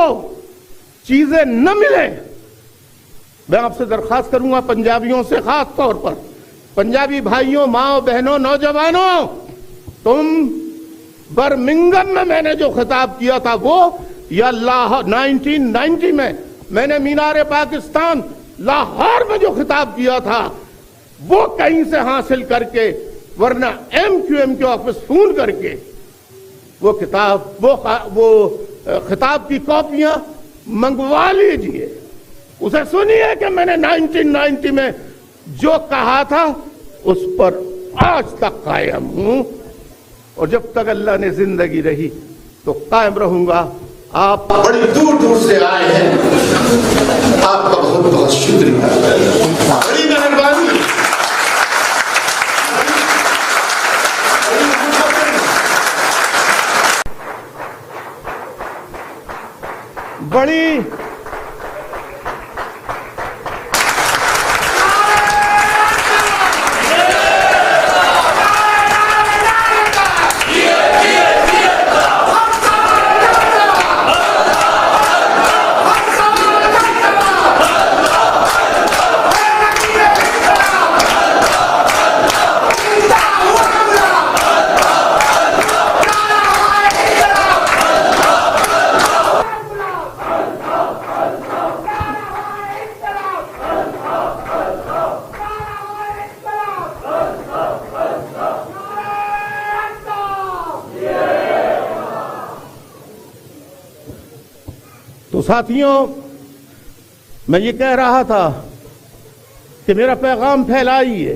चीजें न मिले, मैं आपसे दरखास्त करूंगा पंजाबियों से, खास तौर पर पंजाबी भाइयों, माओ बहनों, नौजवानों, तुम बर्मिंघम में मैंने जो खिताब किया था वो, या 1990 में मैंने मीनार पाकिस्तान लाहौर में जो खिताब किया था वो कहीं से हासिल करके, वरना एमक्यूएम के ऑफिस फोन करके वो किताब, वो खिताब की कॉपियां मंगवा लीजिए। उसे सुनिए कि मैंने 1990 में जो कहा था उस पर आज तक कायम हूं, और जब तक अल्लाह ने जिंदगी रही तो कायम रहूंगा। आप बड़ी दूर दूर से आए हैं, आपका बहुत बहुत शुक्रिया, बड़ी मेहरबानी। बड़ी तो साथियों, मैं ये कह रहा था कि मेरा पैगाम फैलाइए।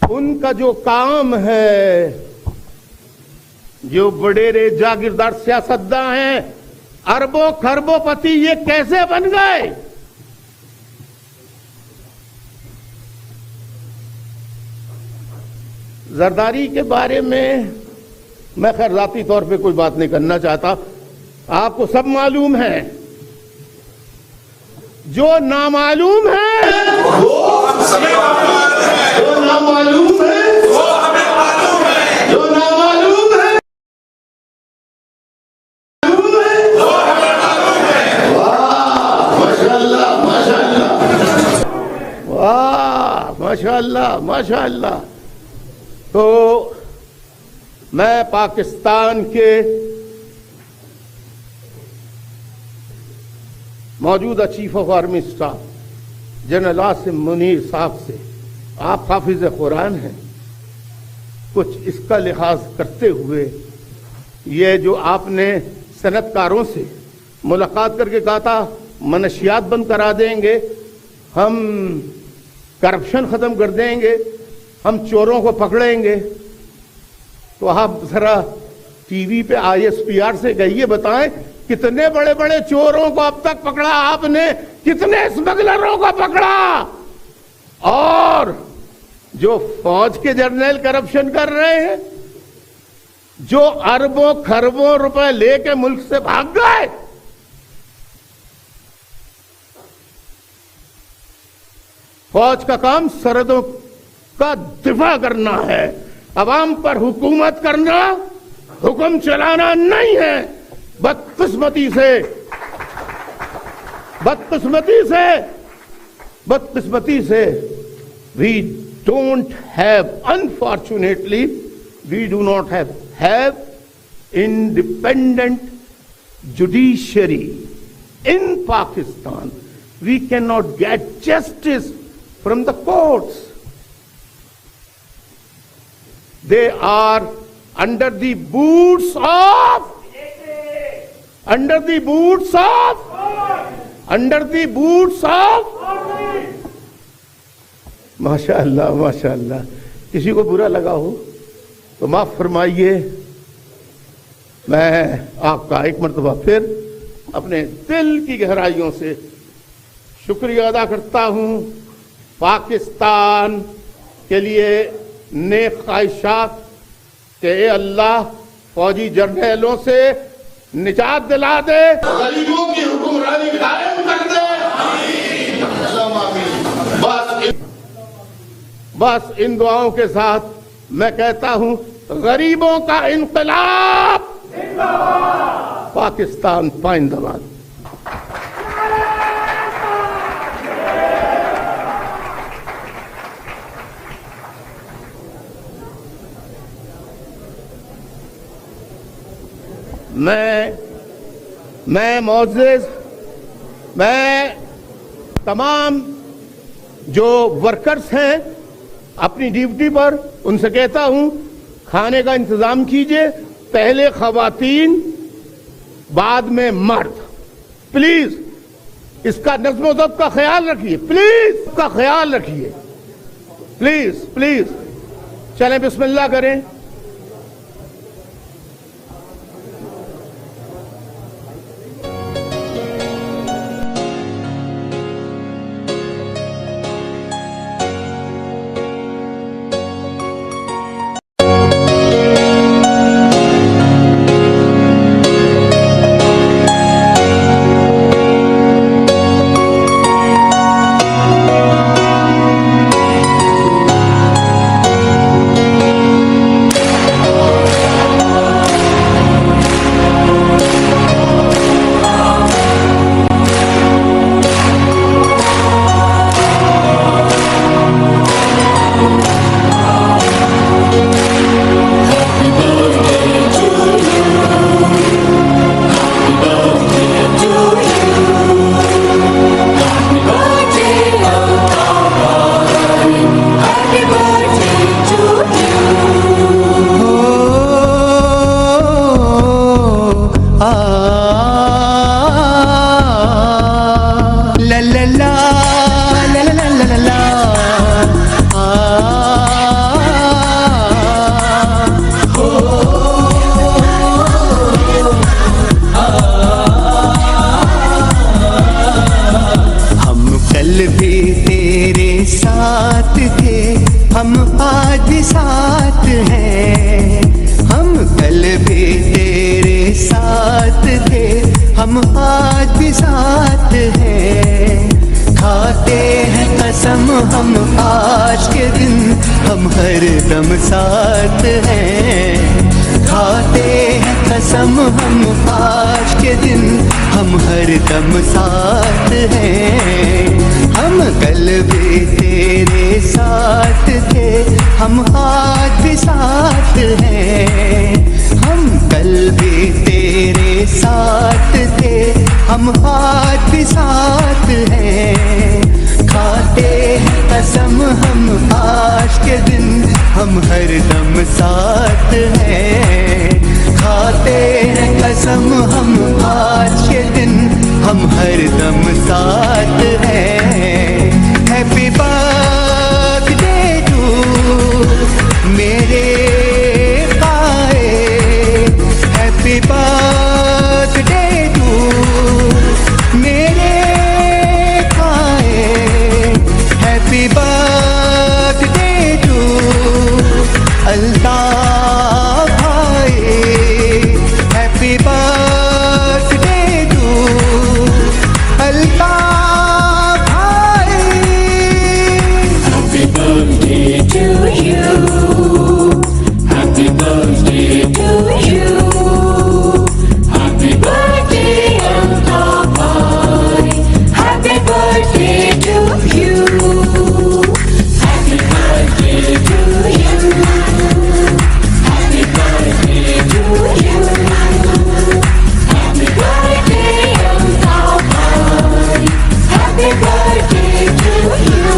उनका जो काम है, जो बड़ेरे जागीरदार सियासतदान हैं, अरबों खरबोपति, ये कैसे बन गए? जरदारी के बारे में मैं खैर जाती तौर पे कोई बात नहीं करना चाहता, आपको सब मालूम है। जो नामालूम है जो नामालूम है वो हमें मालूम है, जो नामालूम है वो हमें मालूम है। वाह माशाअल्लाह, माशाअल्लाह, वाह माशाअल्लाह, माशाअल्लाह। तो मैं पाकिस्तान के मौजूदा chief of army staff general Asim Munir साहब से, आप हाफिज कुरान हैं, कुछ इसका लिहाज करते हुए ये जो आपने सनतकारों से मुलाकात करके कहा था मनशियात बंद करा देंगे, हम करप्शन खत्म कर देंगे, हम चोरों को पकड़ेंगे, तो आप जरा टीवी पे ISPR से कहिए, बताएं कितने बड़े बड़े चोरों को अब तक पकड़ा आपने, कितने स्मगलरों को पकड़ा, और जो फौज के जर्नल करप्शन कर रहे हैं, जो अरबों खरबों रुपए लेके मुल्क से भाग गए, फौज का काम सरहदों का दिफा करना है, अवाम पर हुकूमत करना, हुक्म चलाना नहीं है। बदकिस्मती से we don't have, unfortunately we do not have independent judiciary in Pakistan. We cannot get justice from the courts. They are under the boots of माशाअल्लाह माशाअल्लाह। किसी को बुरा लगा हो तो माफ फरमाइए। मैं आपका एक मर्तबा फिर अपने दिल की गहराइयों से शुक्रिया अदा करता हूं। पाकिस्तान के लिए नेक ख्वाहिशात के ए अल्लाह फौजी जर्नैलों से निजात दिला दे, गरीबों की हुक्मरानी कायम कर दे। बस इन दुआओं के साथ मैं कहता हूं, गरीबों का इनकलाब, पाकिस्तान पाइंदाबाद। मैं मोअज़्ज़िज़, मैं तमाम जो वर्कर्स हैं अपनी ड्यूटी पर, उनसे कहता हूं खाने का इंतजाम कीजिए, पहले खवातीन बाद में मर्द। प्लीज इसका नज़्म ज़ब्त का ख्याल रखिए, प्लीज का ख्याल रखिए, प्लीज। चलें बिस्मिल्लाह करें। हम आज साथ हैं, हम कल भी तेरे साथ थे, हम आज भी साथ हैं। खाते हैं कसम हम आज के दिन, हम हर दम साथ हैं। खाते हैं कसम हम आज के दिन हम हर दम साथ हैं। हम कल भी तेरे साथ थे, हम आज भी साथ हैं। हम कल भी तेरे साथ थे, हम आज भी साथ हैं। खाते हैं कसम हम आज के दिन हम हर दम साथ हैं। खाते हैं कसम हम आज के दिन हम हर दम साथ हैं। हैप्पी बर्थडे टू मेरे कायद, हैप्पी बर्थडे टू मेरे कायद, हैप्पी बर्थडे टू अल्ताफ भाई, हैप्पी बर्थडे टू अल्ताफ भाई। Happy birthday to you. Happy birthday to you. Happy birthday, Altaf bhai. Happy birthday to you. Happy birthday to you. Happy birthday to you. Happy birthday, Altaf bhai. Happy birthday to you.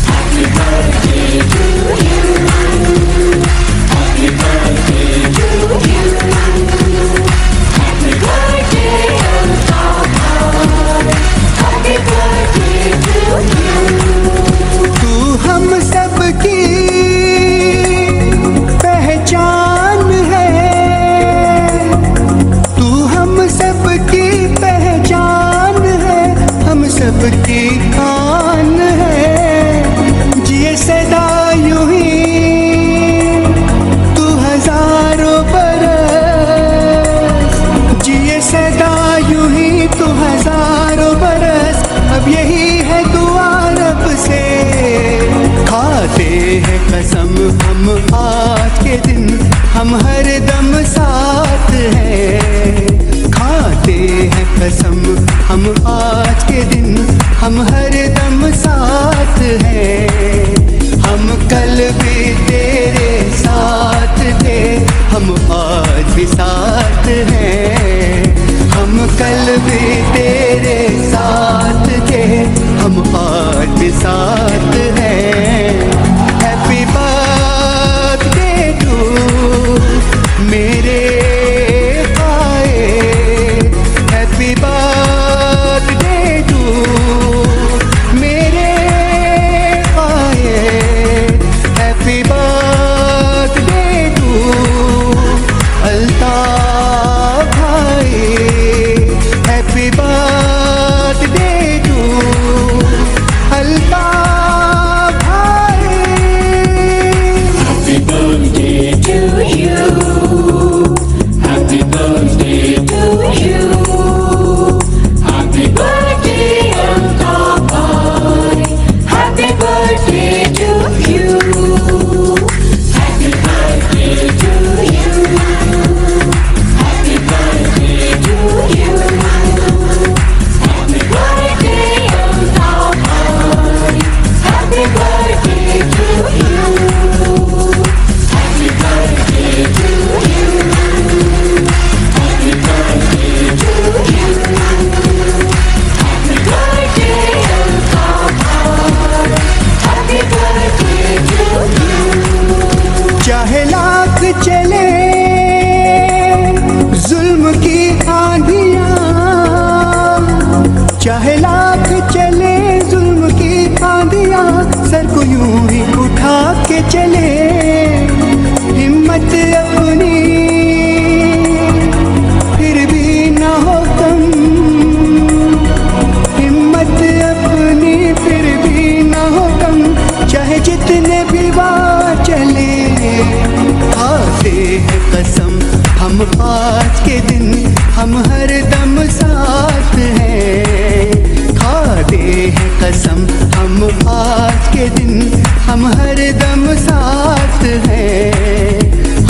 Happy birthday to you. Happy birthday to you. Happy birthday, Altaf bhai. Happy birthday to you. तू हम सब की पहचान है, तू हम सब की पहचान है, हम सब की खान है। जिए सदा यूं ही तू हजारों बरस, जिए सदा यूं ही तू हजारों बरस। अब यही है दुआ रब से। खाते हैं कसम हम आज के दिन हम हर दम साथ हैं। खाते हैं कसम हम आज के दिन हम हर दम साथ हैं। हम कल भी तेरे साथ थे, हम आज भी साथ हैं। हम कल भी तेरे साथ थे, हम आज भी साथ हैं। हैप्पी बर्थडे टू मेरे कायद, हैप्पी बर्थडे टू मेरे कायद, हैप्पी बर्थडे टू अल्ताफ भाई, हैप्पी बर्थडे टू अल्ताफ भाई। Happy birthday to you. Happy birthday to you. Happy birthday, Altaf bhai. Happy birthday to you. Happy birthday to you. Happy birthday to you. Happy birthday, Altaf bhai. Happy birthday to you. Happy birthday to you. Happy birthday to you. Happy birthday, Altaf bhai. Happy birthday to you. चाहे लाख चले जुल्म की आंधियां, चाहे लाख चले जुल्म की आंधियां, sir को यूं ही उठा के चले। हिम्मत अपनी फिर भी ना हो कम, हिम्मत अपनी फिर भी ना हो कम। चाहे जितने भी वार चले, खाते हैं कसम हम आज के दिन हम हर दम साथ हैं। खाते हैं कसम हम आज के दिन हम हर दम साथ हैं।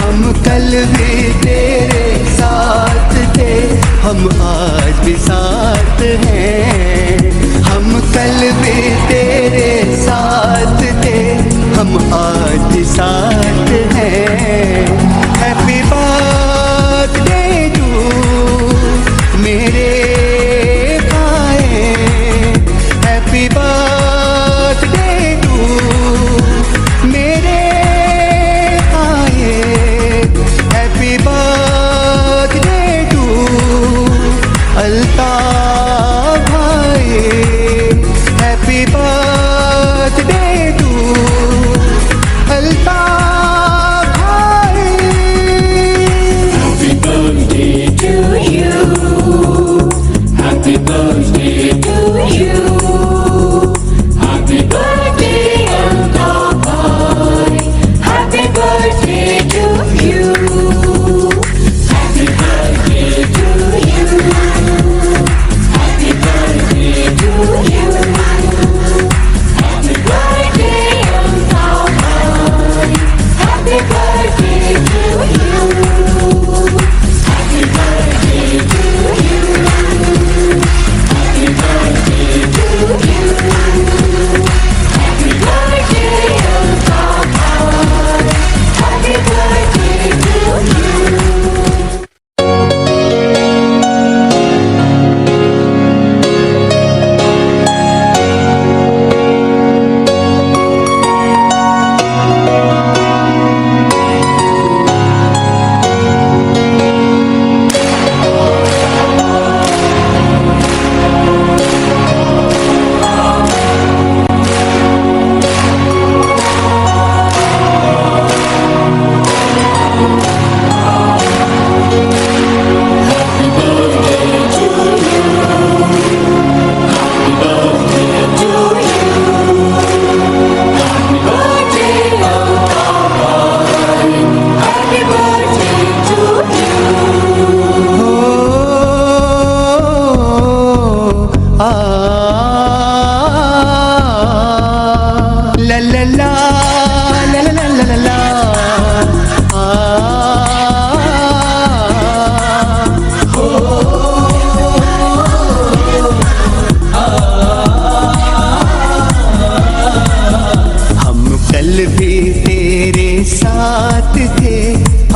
हम कल कल भी तेरे साथ थे, हम आज भी साथ हैं। हम कल भी तेरे साथ थे, हम आज भी साथ हैं। हैप्पी बर्थडे टू मेरे भाई, हैप्पी बर्थडे टू मेरे भाई, हैप्पी बर्थडे टू अल्ताफ भाई, हैप्पी बर्थडे टू अल्ताफ भाई। Happy birthday to you. Happy birthday to you. Happy birthday, Altaf bhai. Happy birthday to you. Happy birthday to you. Happy birthday to you. Happy birthday, Altaf bhai. Happy birthday to you. Happy birthday to you. Happy birthday to you. Happy birthday, Altaf bhai. Happy birthday to you.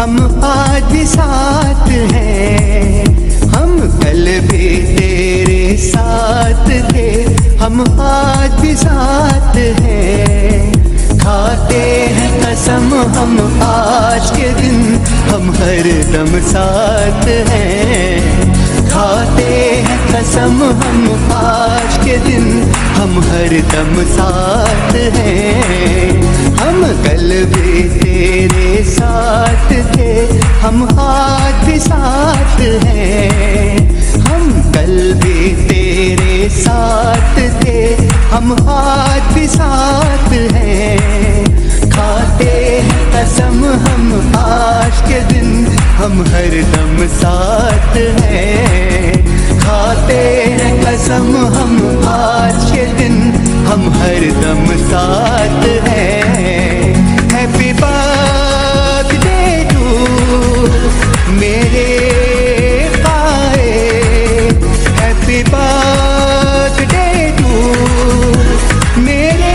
हम आज भी साथ हैं। हम कल भी तेरे साथ थे, हम आज भी साथ हैं। खाते हैं कसम हम आज के दिन, हम हर दम साथ हैं। खाते हैं कसम हम आज के दिन, हम हर दम साथ हैं। हम कल भी तेरे साथ थे, हम आज भी साथ हैं। हम कल भी तेरे साथ थे, हम आज भी साथ हैं। खाते हैं कसम हम आज के दिन, हम हर दम साथ हैं। खाते हैं कसम हम आज के दिन, हम हर दम साथ हैं। हैप्पी बर्थडे टू मेरे भाई, हैप्पी बर्थडे टू मेरे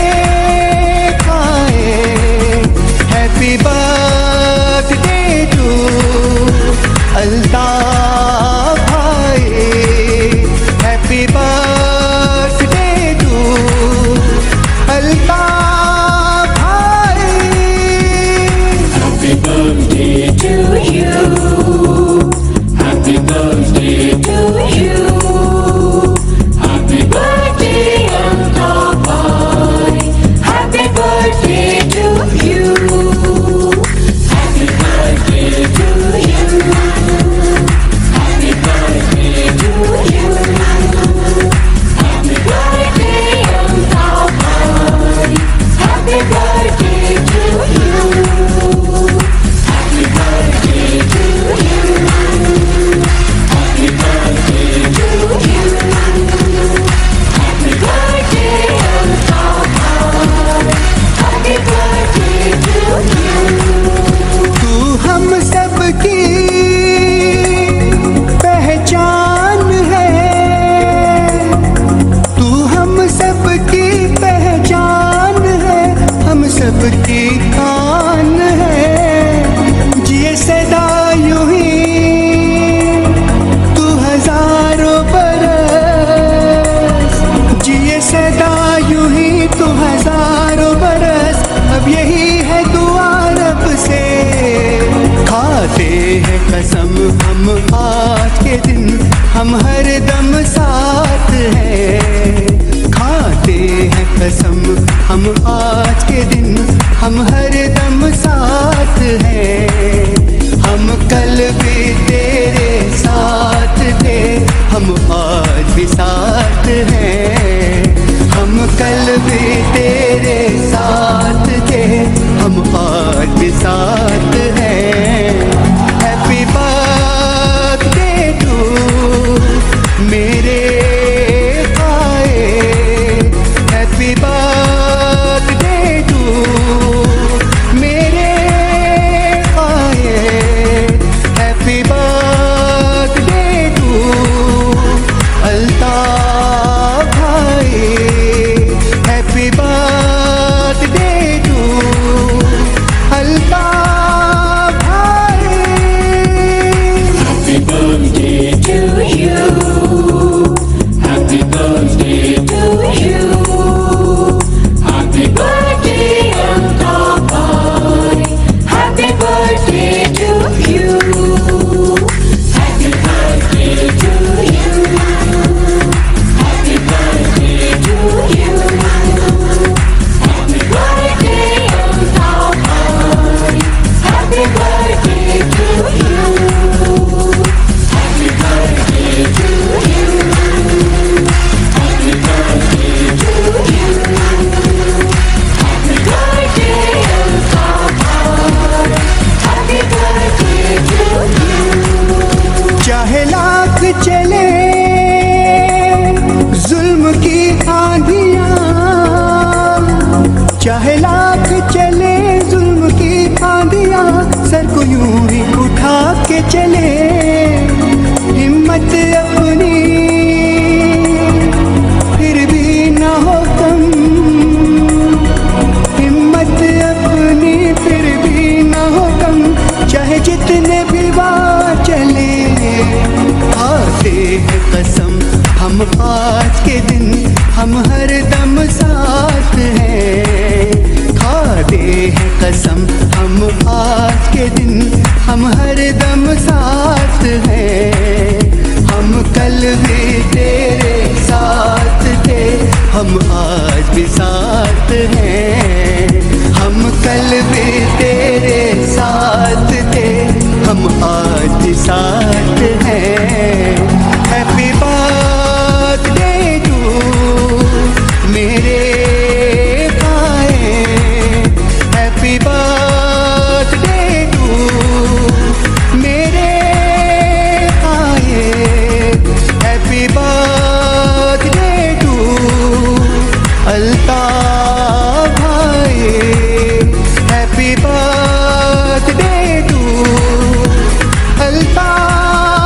कसम हम आज के दिन हम हर दम साथ हैं। खाते हैं कसम हम आज के दिन हम हर दम साथ हैं। हम कल भी तेरे साथ थे, हम आज भी साथ हैं। हम कल भी तेरे साथ थे, हम आज भी साथ हैं। हैप्पी बर्थडे टू मेरे कायद, हैप्पी बर्थडे टू मेरे कायद, हैप्पी बर्थडे टू अल्ताफ भाई, हैप्पी बर्थडे टू अल्ताफ भाई। Happy birthday to you. Happy birthday to you. Happy birthday, Altaf bhai. Happy birthday to you. Happy birthday to you. Happy birthday to you. Happy birthday, Altaf bhai. Happy birthday to you. Happy birthday to you. Happy birthday to you. Happy birthday, Altaf bhai. Happy birthday to you. चाहे लाख चले जुल्म की आंधियां, चाहे लाख चले जुल्म की आंधियां, sir को यूं ही उठा के चले। हिम्मत अपनी फिर भी ना हो कम, हिम्मत अपनी फिर भी ना हो कम। चाहे जितने भी वार चले, आते हैं कसम हम आज के दिन हम हर दम साथ हैं। खाते हैं कसम हम आज के दिन हम हर दम साथ हैं। हम कल भी तेरे साथ थे, हम आज भी साथ हैं। हम कल भी तेरे साथ थे, हम आज भी साथ हैं। हैप्पी बर्थडे टू मेरे कायद, हैप्पी बर्थडे टू मेरे कायद, हैप्पी बर्थडे टू अल्ताफ भाई, हैप्पी बर्थडे टू अल्ताफ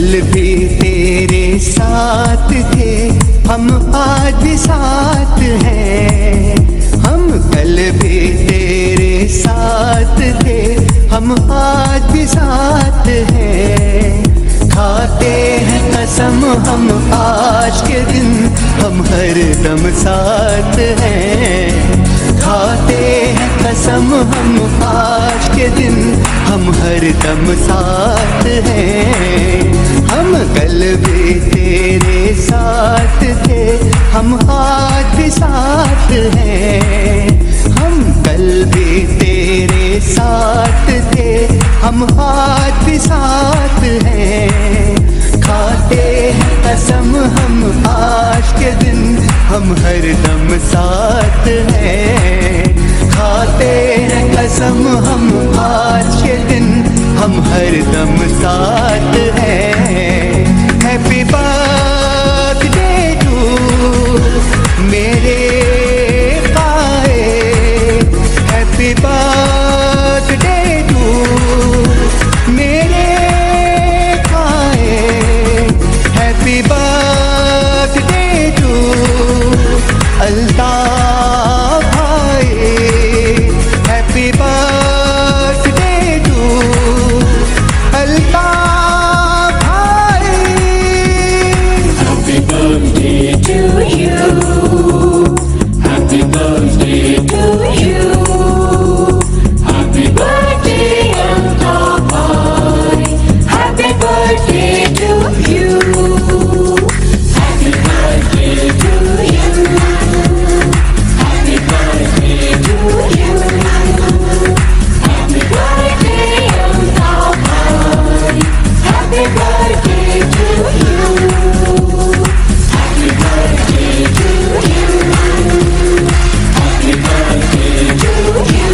कल भी तेरे साथ थे, हम आज भी साथ हैं। हम कल भी तेरे साथ थे, हम आज भी साथ हैं। खाते हैं कसम हम आज के दिन, हम हर दम साथ हैं। खाते हैं कसम हम आज के दिन, हम हर दम साथ हैं। हम कल भी तेरे साथ थे, हम आज भी साथ हैं। हम कल भी तेरे साथ थे, हम आज भी साथ हैं। खाते हैं कसम हम आज के दिन, हम हर दम साथ हैं। खाते हैं कसम हम आज के दिन, हम हर दम साथ हैं। हैप्पी बर्थडे टू मेरे कायद, हैप्पी बर्थडे टू मेरे कायद, हैप्पी बर्थडे टू अल्ताफ भाई, हैप्पी बर्थडे टू अल्ताफ भाई। Happy birthday to you. Happy birthday to you. Happy birthday, Altaf bhai. Happy birthday to you. Happy birthday to you. Happy birthday to you. Happy birthday, Altaf bhai. Happy birthday to you. Happy birthday to you. Happy birthday to you.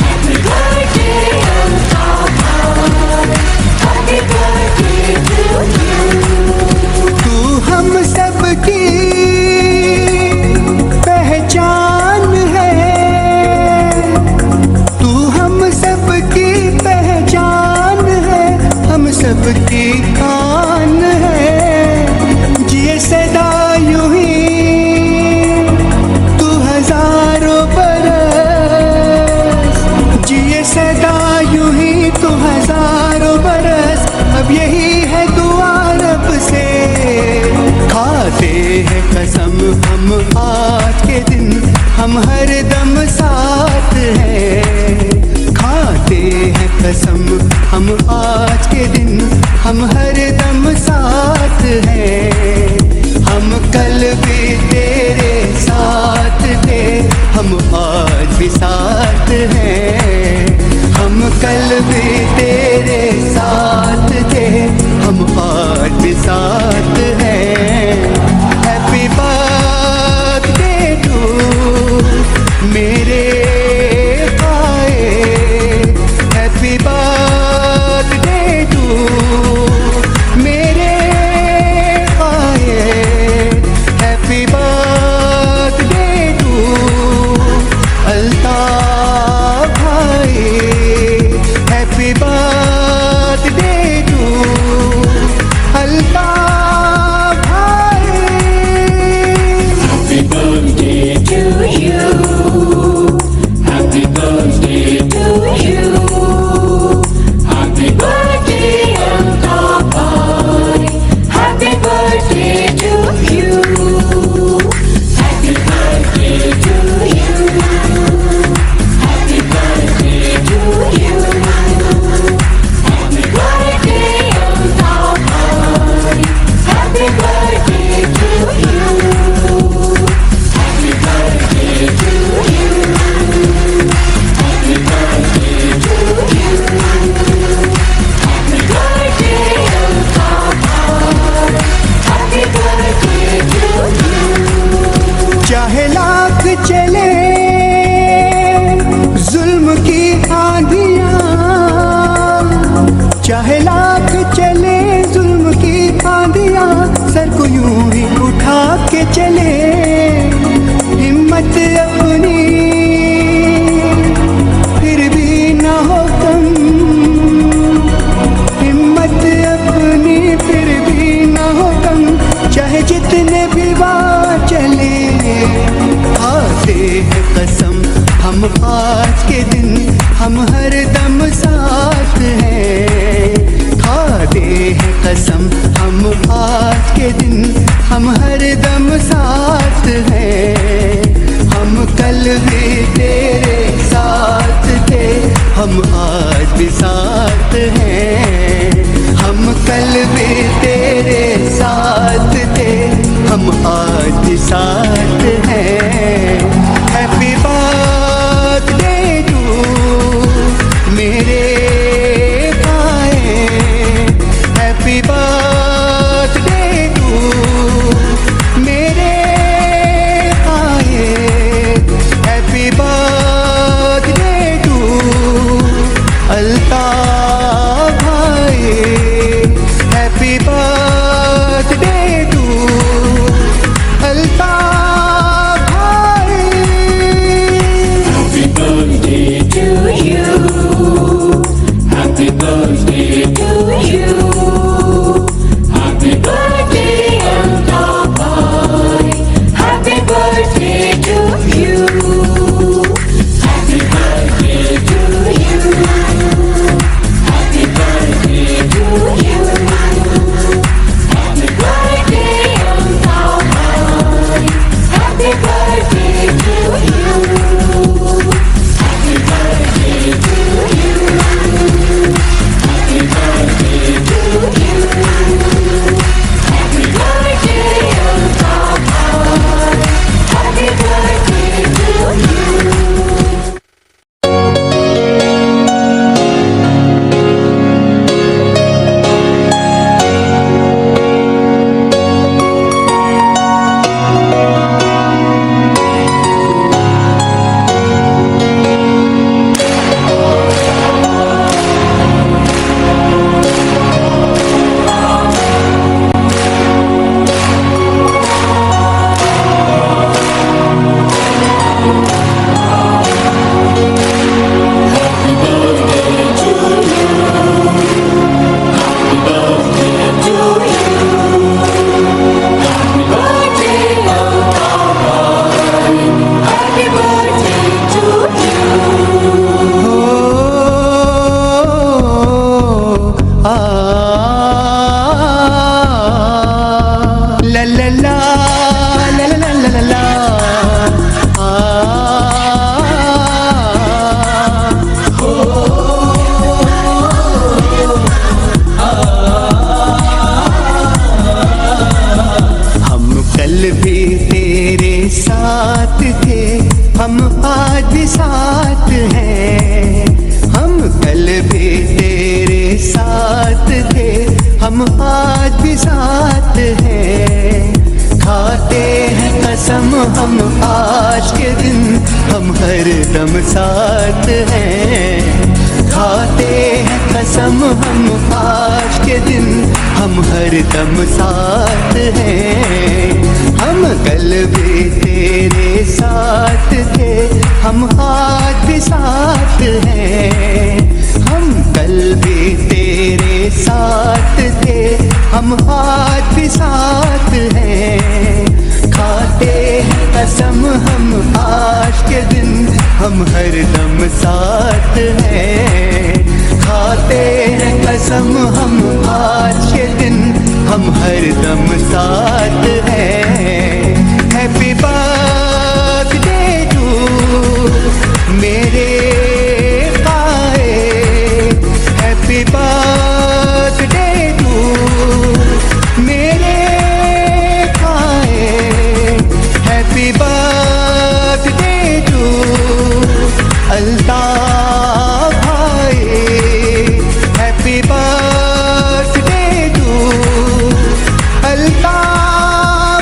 Happy birthday, Altaf bhai. Happy birthday to you. तू हम सबकी पहचान है, तू हम सबकी पहचान है, हम सबकी खान है। जिए सदा यूं ही तू हजारों बरस, जिए सदा यूं ही तू हजारों बरस। अब यही है दुआ रब से, खाते हैं कसम हम आज के दिन, हम हर दम साथ हैं। खाते हैं कसम हम आज के दिन, हम हर दम साथ हैं। हम कल भी तेरे साथ थे, हम आज भी साथ हैं। हम कल भी तेरे साथ थे, हम आज भी साथ हैं। हैप्पी बर्थडे टू मेरे कायद, हैप्पी बर्थडे टू मेरे कायद, हैप्पी बर्थडे टू अल्ताफ भाई, हैप्पी बर्थडे टू अल्ताफ भाई। Happy birthday to you. Happy birthday to you. Happy birthday, Altaf bhai. Happy birthday to you. Happy birthday to you. Happy birthday to you. Happy birthday, Altaf bhai. Happy birthday to you. Happy birthday to you. Happy birthday to you. Happy birthday, Altaf bhai. Happy birthday to you. चाहे लाख चले जुल्म की आंधियां, चाहे लाख चले जुल्म की आंधियां, sir को यूं ही उठा के चले। हिम्मत अपनी फिर भी ना हो कम, हिम्मत दम साथ हैं। खाते हैं कसम हम आज के दिन हम हर दम साथ हैं। हम कल भी तेरे साथ थे, हम आज भी साथ हैं। हम कल भी तेरे साथ थे, हम आज भी साथ हैं। हैप्पी बर्थडे टू मेरे भाई, हैप्पी बर्थडे टू मेरे भाई, हैप्पी बर्थडे टू अल्ताफ भाई, हैप्पी बर्थडे टू अल्ताफ भाई। Happy birthday to you. Happy birthday to you. Happy birthday, Altaf bhai. Happy birthday to you. Happy birthday to you. Happy birthday to you. Happy birthday, Altaf bhai. Happy birthday to you. Happy birthday to you. Happy birthday to you. Happy birthday, Altaf bhai. Happy birthday to you. हम आज भी साथ हैं। हम कल भी तेरे साथ थे, हम आज भी साथ हैं। खाते हैं कसम हम आज के दिन हम हर दम साथ हैं। खाते हैं कसम हम आज के दिन हम हर दम साथ हैं। हम कल भी तेरे साथ थे, हम आज भी साथ हैं। हम कल भी तेरे साथ थे, हम आज भी साथ हैं। खाते हैं कसम हम आज के दिन हम हर दम साथ हैं। खाते हैं कसम हम आज के दिन हम हर दम साथ हैं। हैप्पी बर्थडे टू मेरे भाई, हैप्पी बर्थडे टू मेरे भाई, हैप्पी बर्थडे टू अल्ताफ भाई, हैप्पी बर्थडे टू अल्ताफ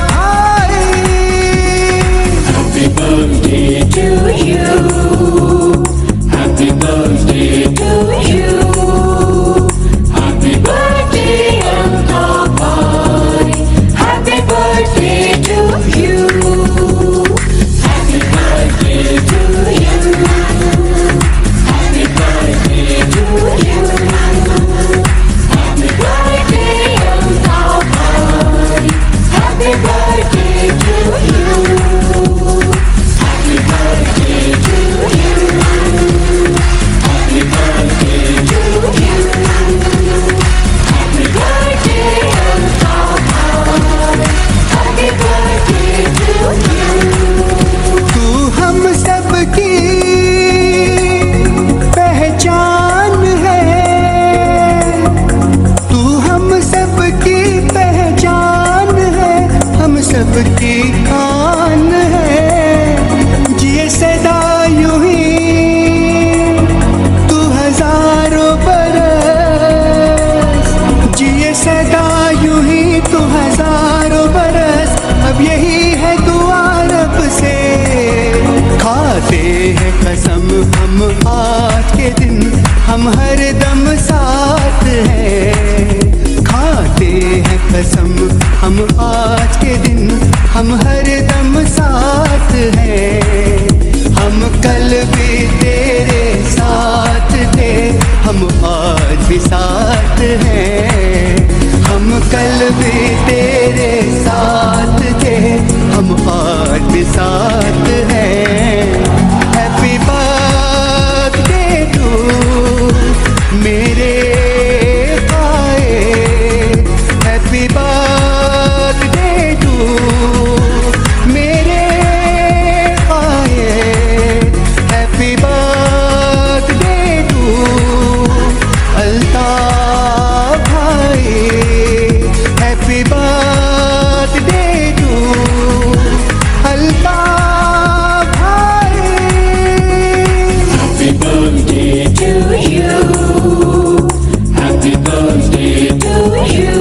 हम हर दम साथ हैं। खाते हैं कसम हम आज के दिन, हम हर दम साथ हैं। हम कल भी तेरे साथ थे, हम आज भी साथ हैं। हम कल भी तेरे साथ थे, हम आज भी साथ हैं। हैप्पी बर्थडे टू मेरे कायद, हैप्पी बर्थडे टू मेरे कायद, हैप्पी बर्थडे टू अल्ताफ भाई, हैप्पी बर्थडे टू अल्ताफ भाई। Happy birthday to you. Happy birthday to you.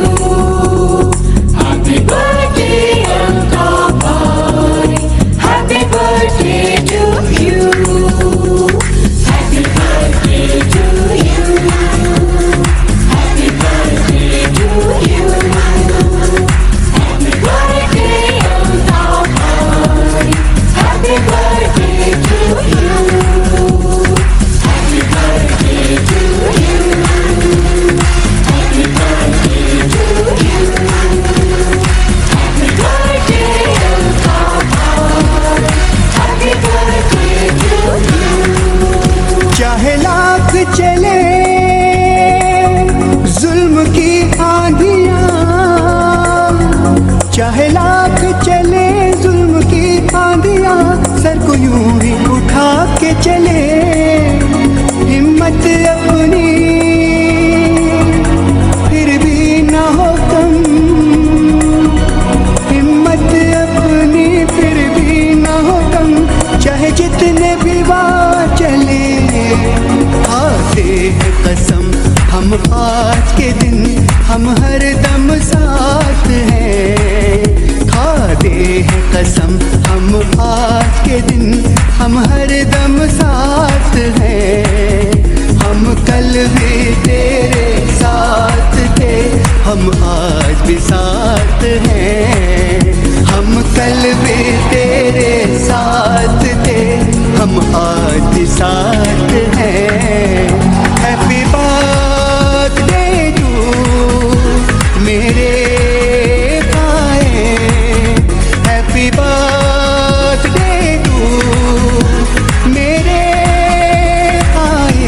Happy birthday, Alta Bhai. Happy birthday to you. Happy birthday to you. Happy birthday to you. Happy birthday, Alta Bhai. Happy birthday to you. Happy birthday to you. Happy birthday to you. Happy birthday, Alta Bhai. Happy birthday to you. चाहे लाख चले जुल्म की आंधियां, चाहे लाख चले जुल्म की आंधियां, sir को यूं ही उठा के चले। हिम्मत अपनी फिर भी ना हो कम, हिम्मत अपनी फिर भी ना हो कम। चाहे जितने भी वार चले, खाते हैं कसम हम आज के दिन, हम हर दम साथ हैं। खाते हैं कसम हम आज के दिन, हम हर दम साथ हैं। हम कल भी तेरे साथ थे, हम आज भी साथ हैं। हम कल भी तेरे साथ थे, हम आज भी साथ हैं। हैप्पी बर्थडे टू मेरे कायद, हैप्पी बर्थडे टू मेरे कायद,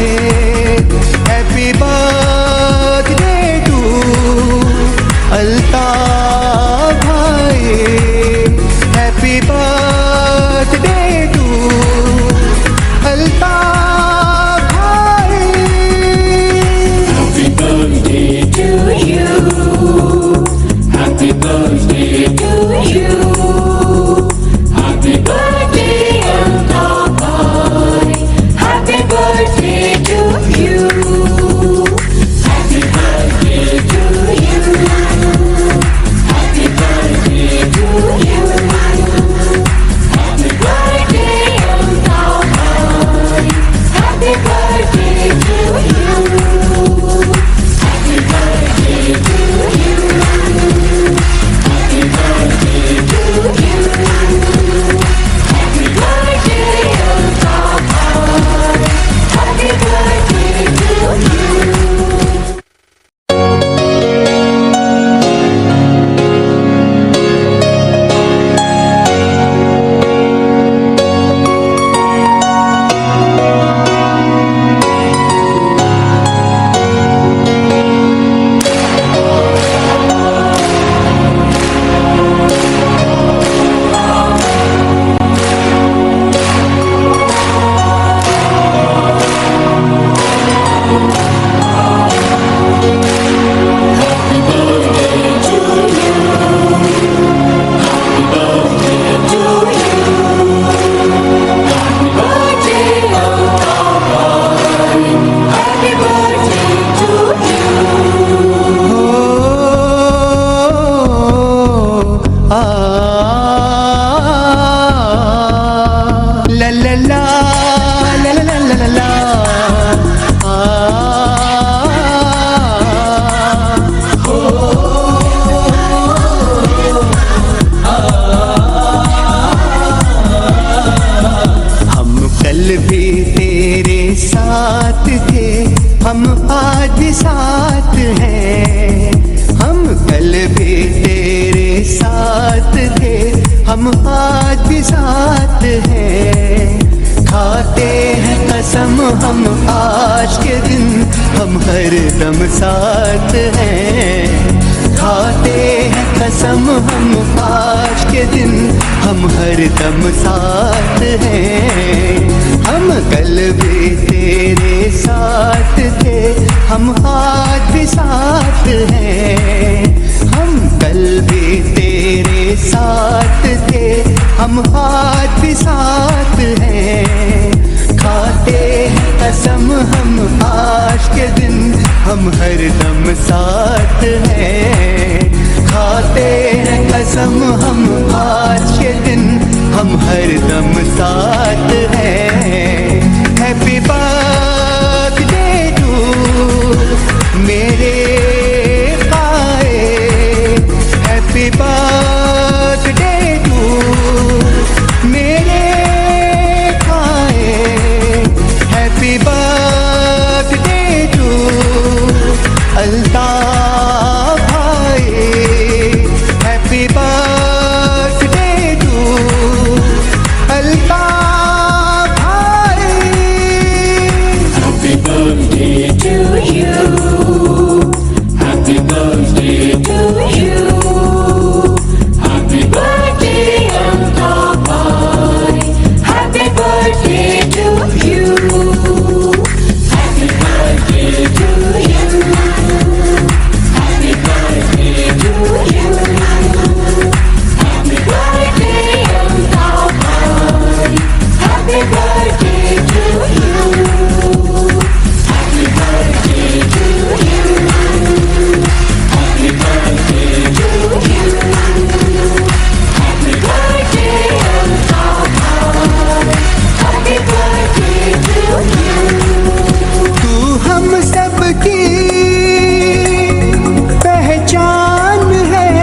हम आज भी साथ हैं, हम कल भी तेरे साथ थे, हम आज भी साथ हैं। खाते हैं कसम हम आज के दिन, हम हर दम साथ हैं। खाते हैं कसम हम आज के दिन, हम हर दम साथ हैं। हम कल भी तेरे साथ थे, हम आज भी साथ हैं। हम कल भी तेरे साथ थे, हम आज भी साथ हैं। खाते हैं कसम हम आज के दिन, हम हर दम साथ हैं। खाते हैं कसम हम आज के दिन, हम हर दम साथ हैं। हैप्पी बर्थडे टू मेरे कायद, हैप्पी बर्थडे टू मेरे कायद, हैप्पी बर्थडे टू अल्ताफ भाई, हैप्पी बर्थडे टू अल्ताफ भाई। Happy birthday to you. Happy birthday to you. Happy birthday, Altaf bhai. Happy birthday to you. Happy birthday to you. Happy birthday to you. Happy birthday, Altaf bhai. Happy birthday to you. Happy birthday to you. Happy birthday to you. Happy birthday, Altaf bhai. Happy birthday to you. तू हम सब की पहचान है,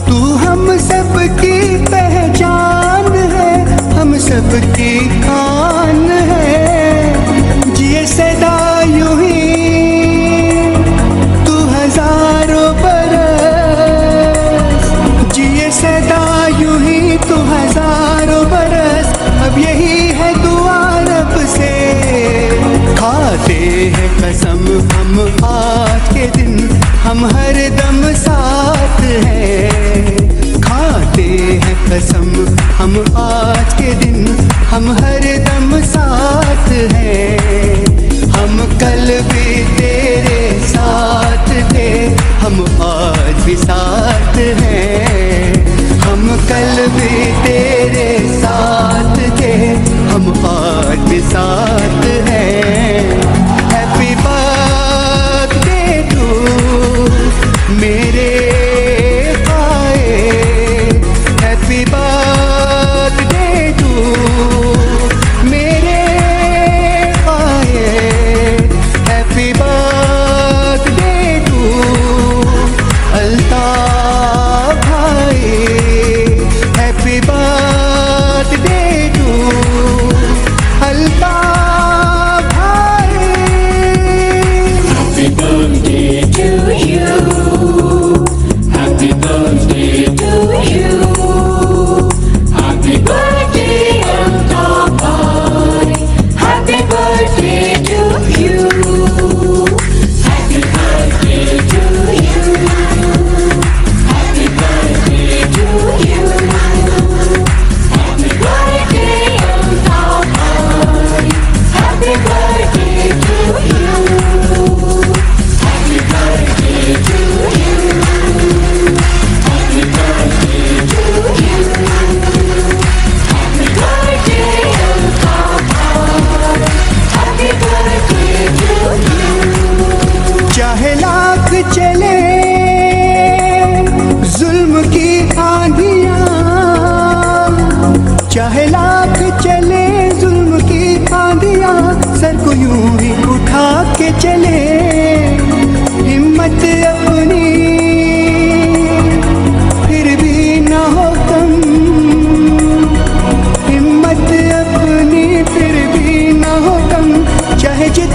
तू हम सब की पहचान है, हम सब की खान है। जिए सदा यूं ही तू हजारों बरस, जिए सदा यूं ही तू हजारों बरस। अब यही है दुआ रब से, खाते हैं कसम हम आज के दिन, हम हर दम साथ हैं। खाते हैं कसम हम आज के दिन, हम हर दम साथ हैं। हम कल भी तेरे साथ थे, हम आज भी साथ हैं। हम कल भी तेरे साथ थे, हम आज भी साथ हैं। हैप्पी बर्थडे टू मेरे कायद, हैप्पी बर्थडे टू मेरे कायद।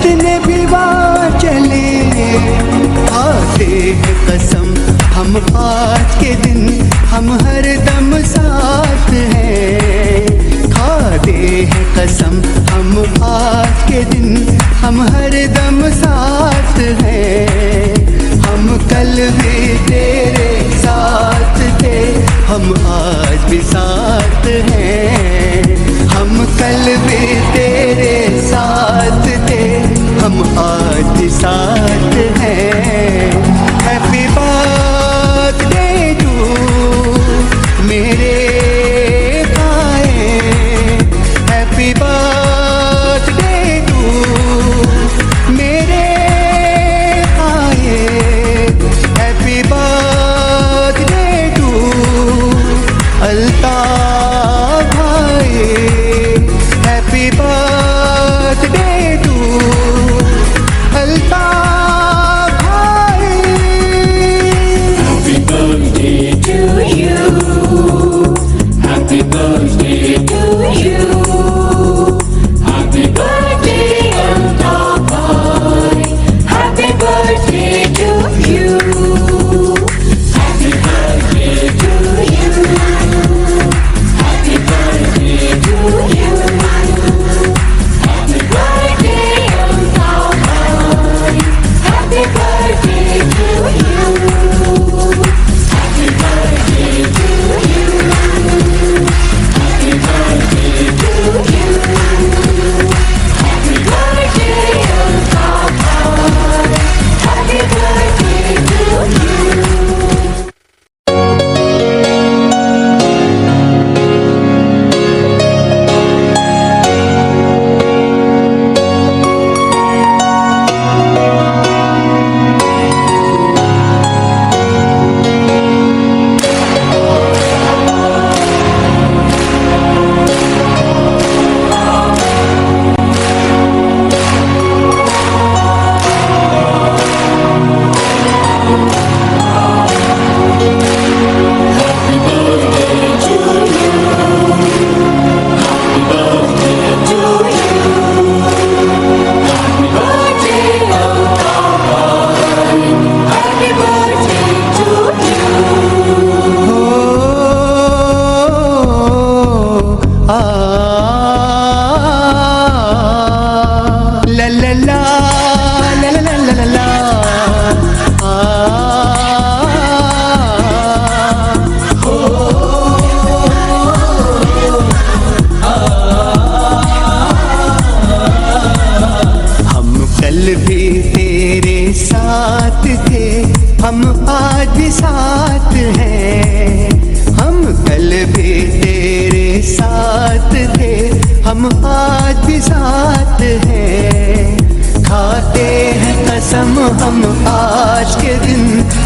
कितने भी वार चले, खाते हैं कसम हम आज के दिन हम हर दम साथ हैं। खाते हैं कसम हम आज के दिन हम हर दम साथ हैं। हम कल भी तेरे साथ थे, हम आज भी साथ हैं। हम कल भी तेरे साथ थे, हम आज भी साथ हैं। हैप्पी बर्थडे टू मेरे भाई, हैप्पी बर्थडे टू मेरे भाई, हैप्पी बर्थडे टू अल्ताफ भाई, हैप्पी बर्थडे टू अल्ताफ भाई। Happy birthday to you. Happy birthday to you. Happy birthday, Altaf bhai. Happy birthday to you. Happy birthday to you. Happy birthday to you. Happy birthday, Altaf bhai. Happy birthday to you. Happy birthday to you. Happy birthday to you. Happy birthday, Altaf bhai. Happy birthday to you. हम आज भी साथ हैं। हम कल भी तेरे साथ थे, हम आज भी साथ हैं। खाते हैं कसम हम आज के दिन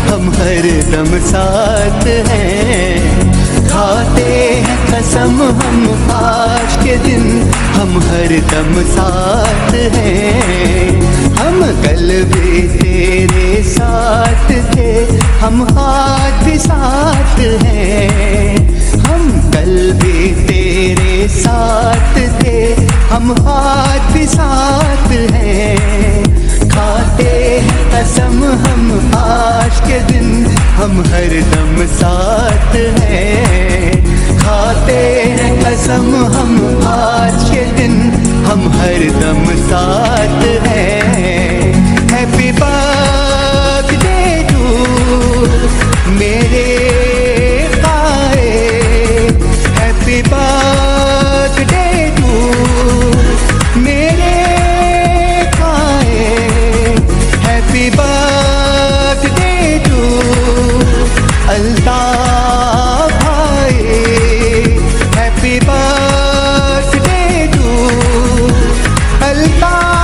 हम हर दम साथ हैं। खाते हैं कसम हम आज के दिन हम हर दम साथ हैं। हम कल भी तेरे साथ थे, हम आज भी साथ हैं। हम कल भी तेरे साथ थे, हम आज भी साथ हैं। खाते हैं कसम हम आज के दिन हम हर दम साथ हैं। खाते हैं कसम हम आज के दिन हम हर दम साथ हैं। हैप्पी बर्थडे टू मेरे भाई, हैप्पी बर्थडे टू मेरे भाई, हैप्पी बर्थडे टू अल्ताफ भाई, हैप्पी बर्थडे टू अल्ताफ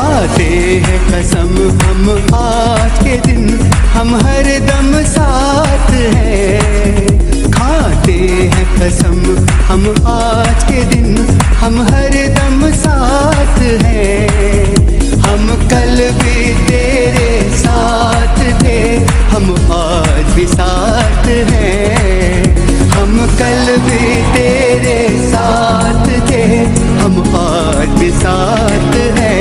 खाते हैं कसम हम आज के दिन हम हर दम साथ हैं। खाते हैं कसम हम आज के दिन हम हर दम साथ हैं। हम कल भी तेरे साथ थे हम आज भी साथ हैं। हम कल भी तेरे साथ थे हम आज भी साथ हैं।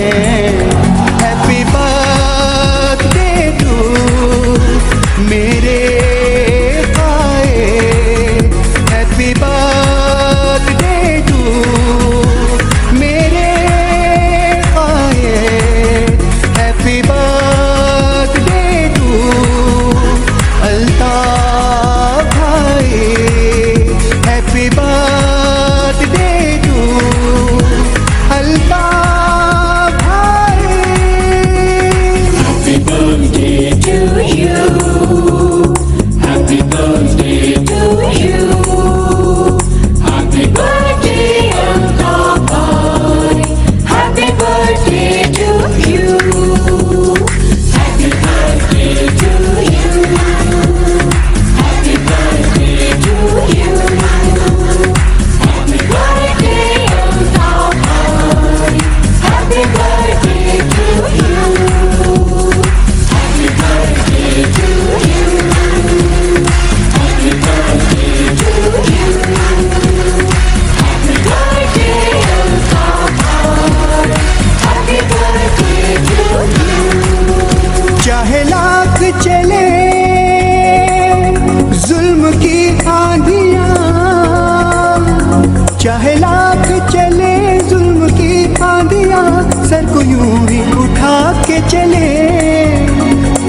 हैप्पी बर्थडे टू मेरे कायद, हैप्पी बर्थडे टू मेरे कायद, हैप्पी बर्थडे टू अल्ताफ भाई, हैप्पी बर्थडे टू अल्ताफ भाई। Happy birthday to you. Happy birthday to you. Happy birthday, Altaf bhai. Happy birthday to you. Happy birthday to you. Happy birthday to you. Happy birthday, Altaf bhai. Happy birthday to you. Happy birthday to you. Happy birthday to you. Happy birthday, Altaf bhai. Happy birthday to you. चाहे लाख चले जुल्म की आंधियां, चाहे लाख चले जुल्म की आंधियां, sir को यूं ही उठा के चले।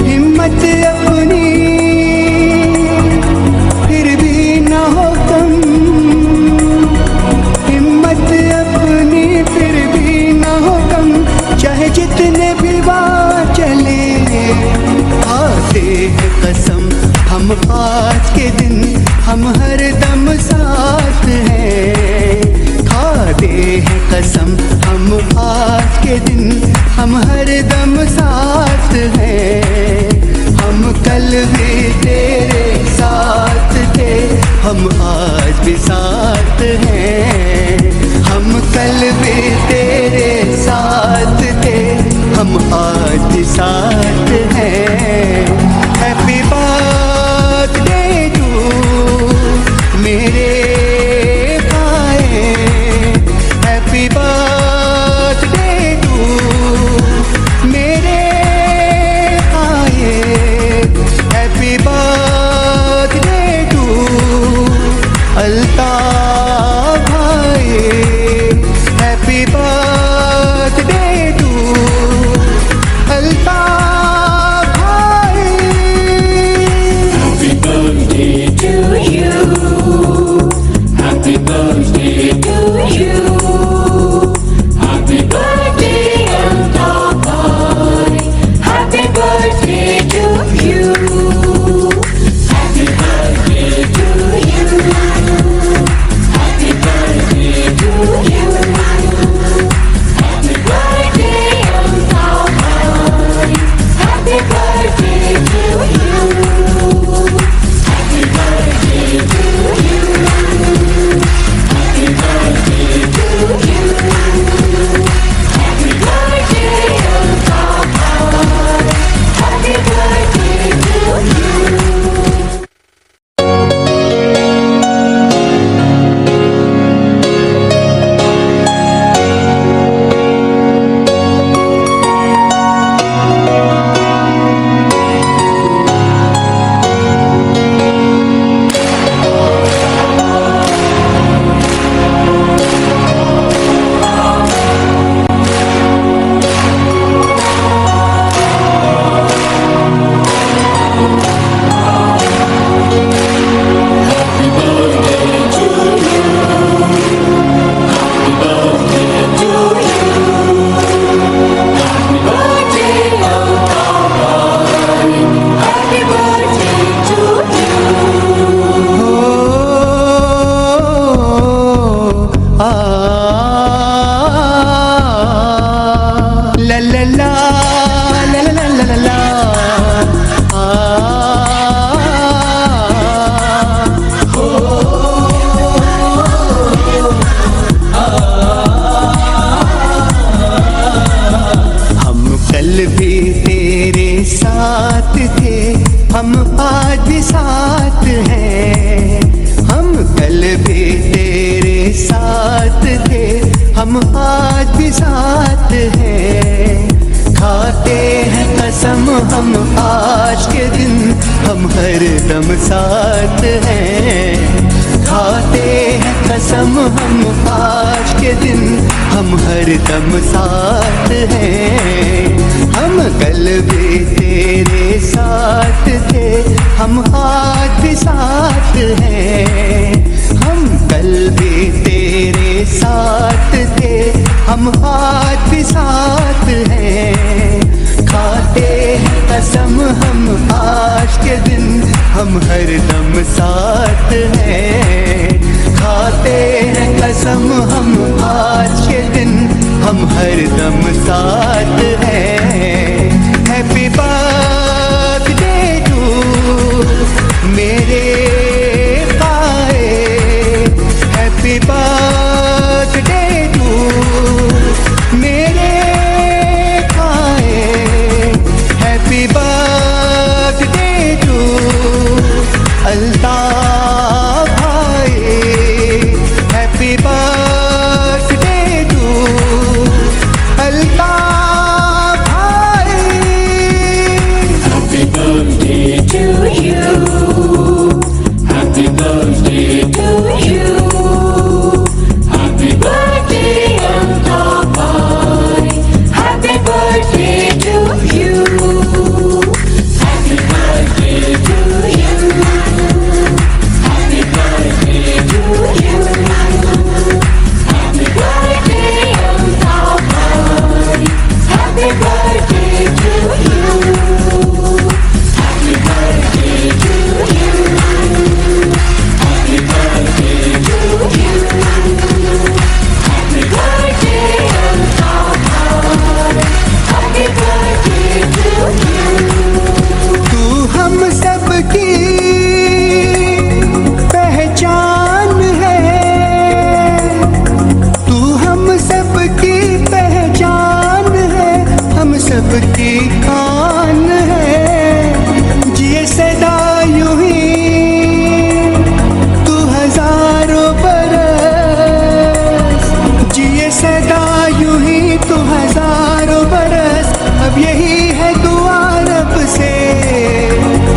हिम्मत अपनी फिर भी ना हो कम, हिम्मत अपनी फिर भी ना हो कम। चाहे जितने भी वार चले खाते हैं कसम हम आज के दिन हम हर दम साथ हैं। खाते हैं कसम हम आज के दिन हम हर दम साथ हैं। हम कल भी तेरे साथ थे हम आज भी साथ हैं। हम कल भी तेरे साथ थे हम आज भी साथ हैं। हैप्पी बर्थडे टू मेरे कायद, हैप्पी बर्थडे टू मेरे कायद, हैप्पी बर्थडे टू अल्ताफ भाई, हैप्पी बर्थडे टू अल्ताफ भाई। हम आज भी साथ हैं। खाते हैं कसम हम आज के दिन हम हर दम साथ हैं। खाते हैं कसम हम आज के दिन हम हर दम साथ हैं। हम कल भी तेरे साथ थे हम आज भी साथ हैं। हम कल भी तेरे साथ थे हम आज भी साथ हैं। खाते हैं कसम हम आज के दिन हम हर दम साथ हैं। खाते हैं कसम हम आज के दिन हम हर दम साथ हैं। हैप्पी बर्थडे टू मेरे पाए, हैप्पी बर्थडे टू मेरे पाए, हैप्पी बर्थडे टू अल्ताफ भाई, हैप्पी बर्थडे टू अल्ताफ भाई। Happy birthday to you. Happy birthday to you. Happy birthday, Altaf bhai. Happy birthday to you. Happy birthday to you. Happy birthday to you. Happy birthday, Altaf bhai. Happy birthday to you. Happy birthday to you. Happy birthday to you. Happy birthday, Altaf bhai. Happy birthday to you. तू हम सबकी पहचान है, तू हम सबकी पहचान है, हम सबकी खान है। जिए सदा यूं ही तू हजारों बरस, जिए सदा यूं ही तू हजारों बरस। अब यही है दुआ रब से।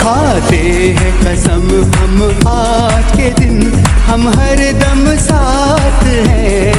खाते हैं कसम हम आज के दिन हम हर दम साथ हैं।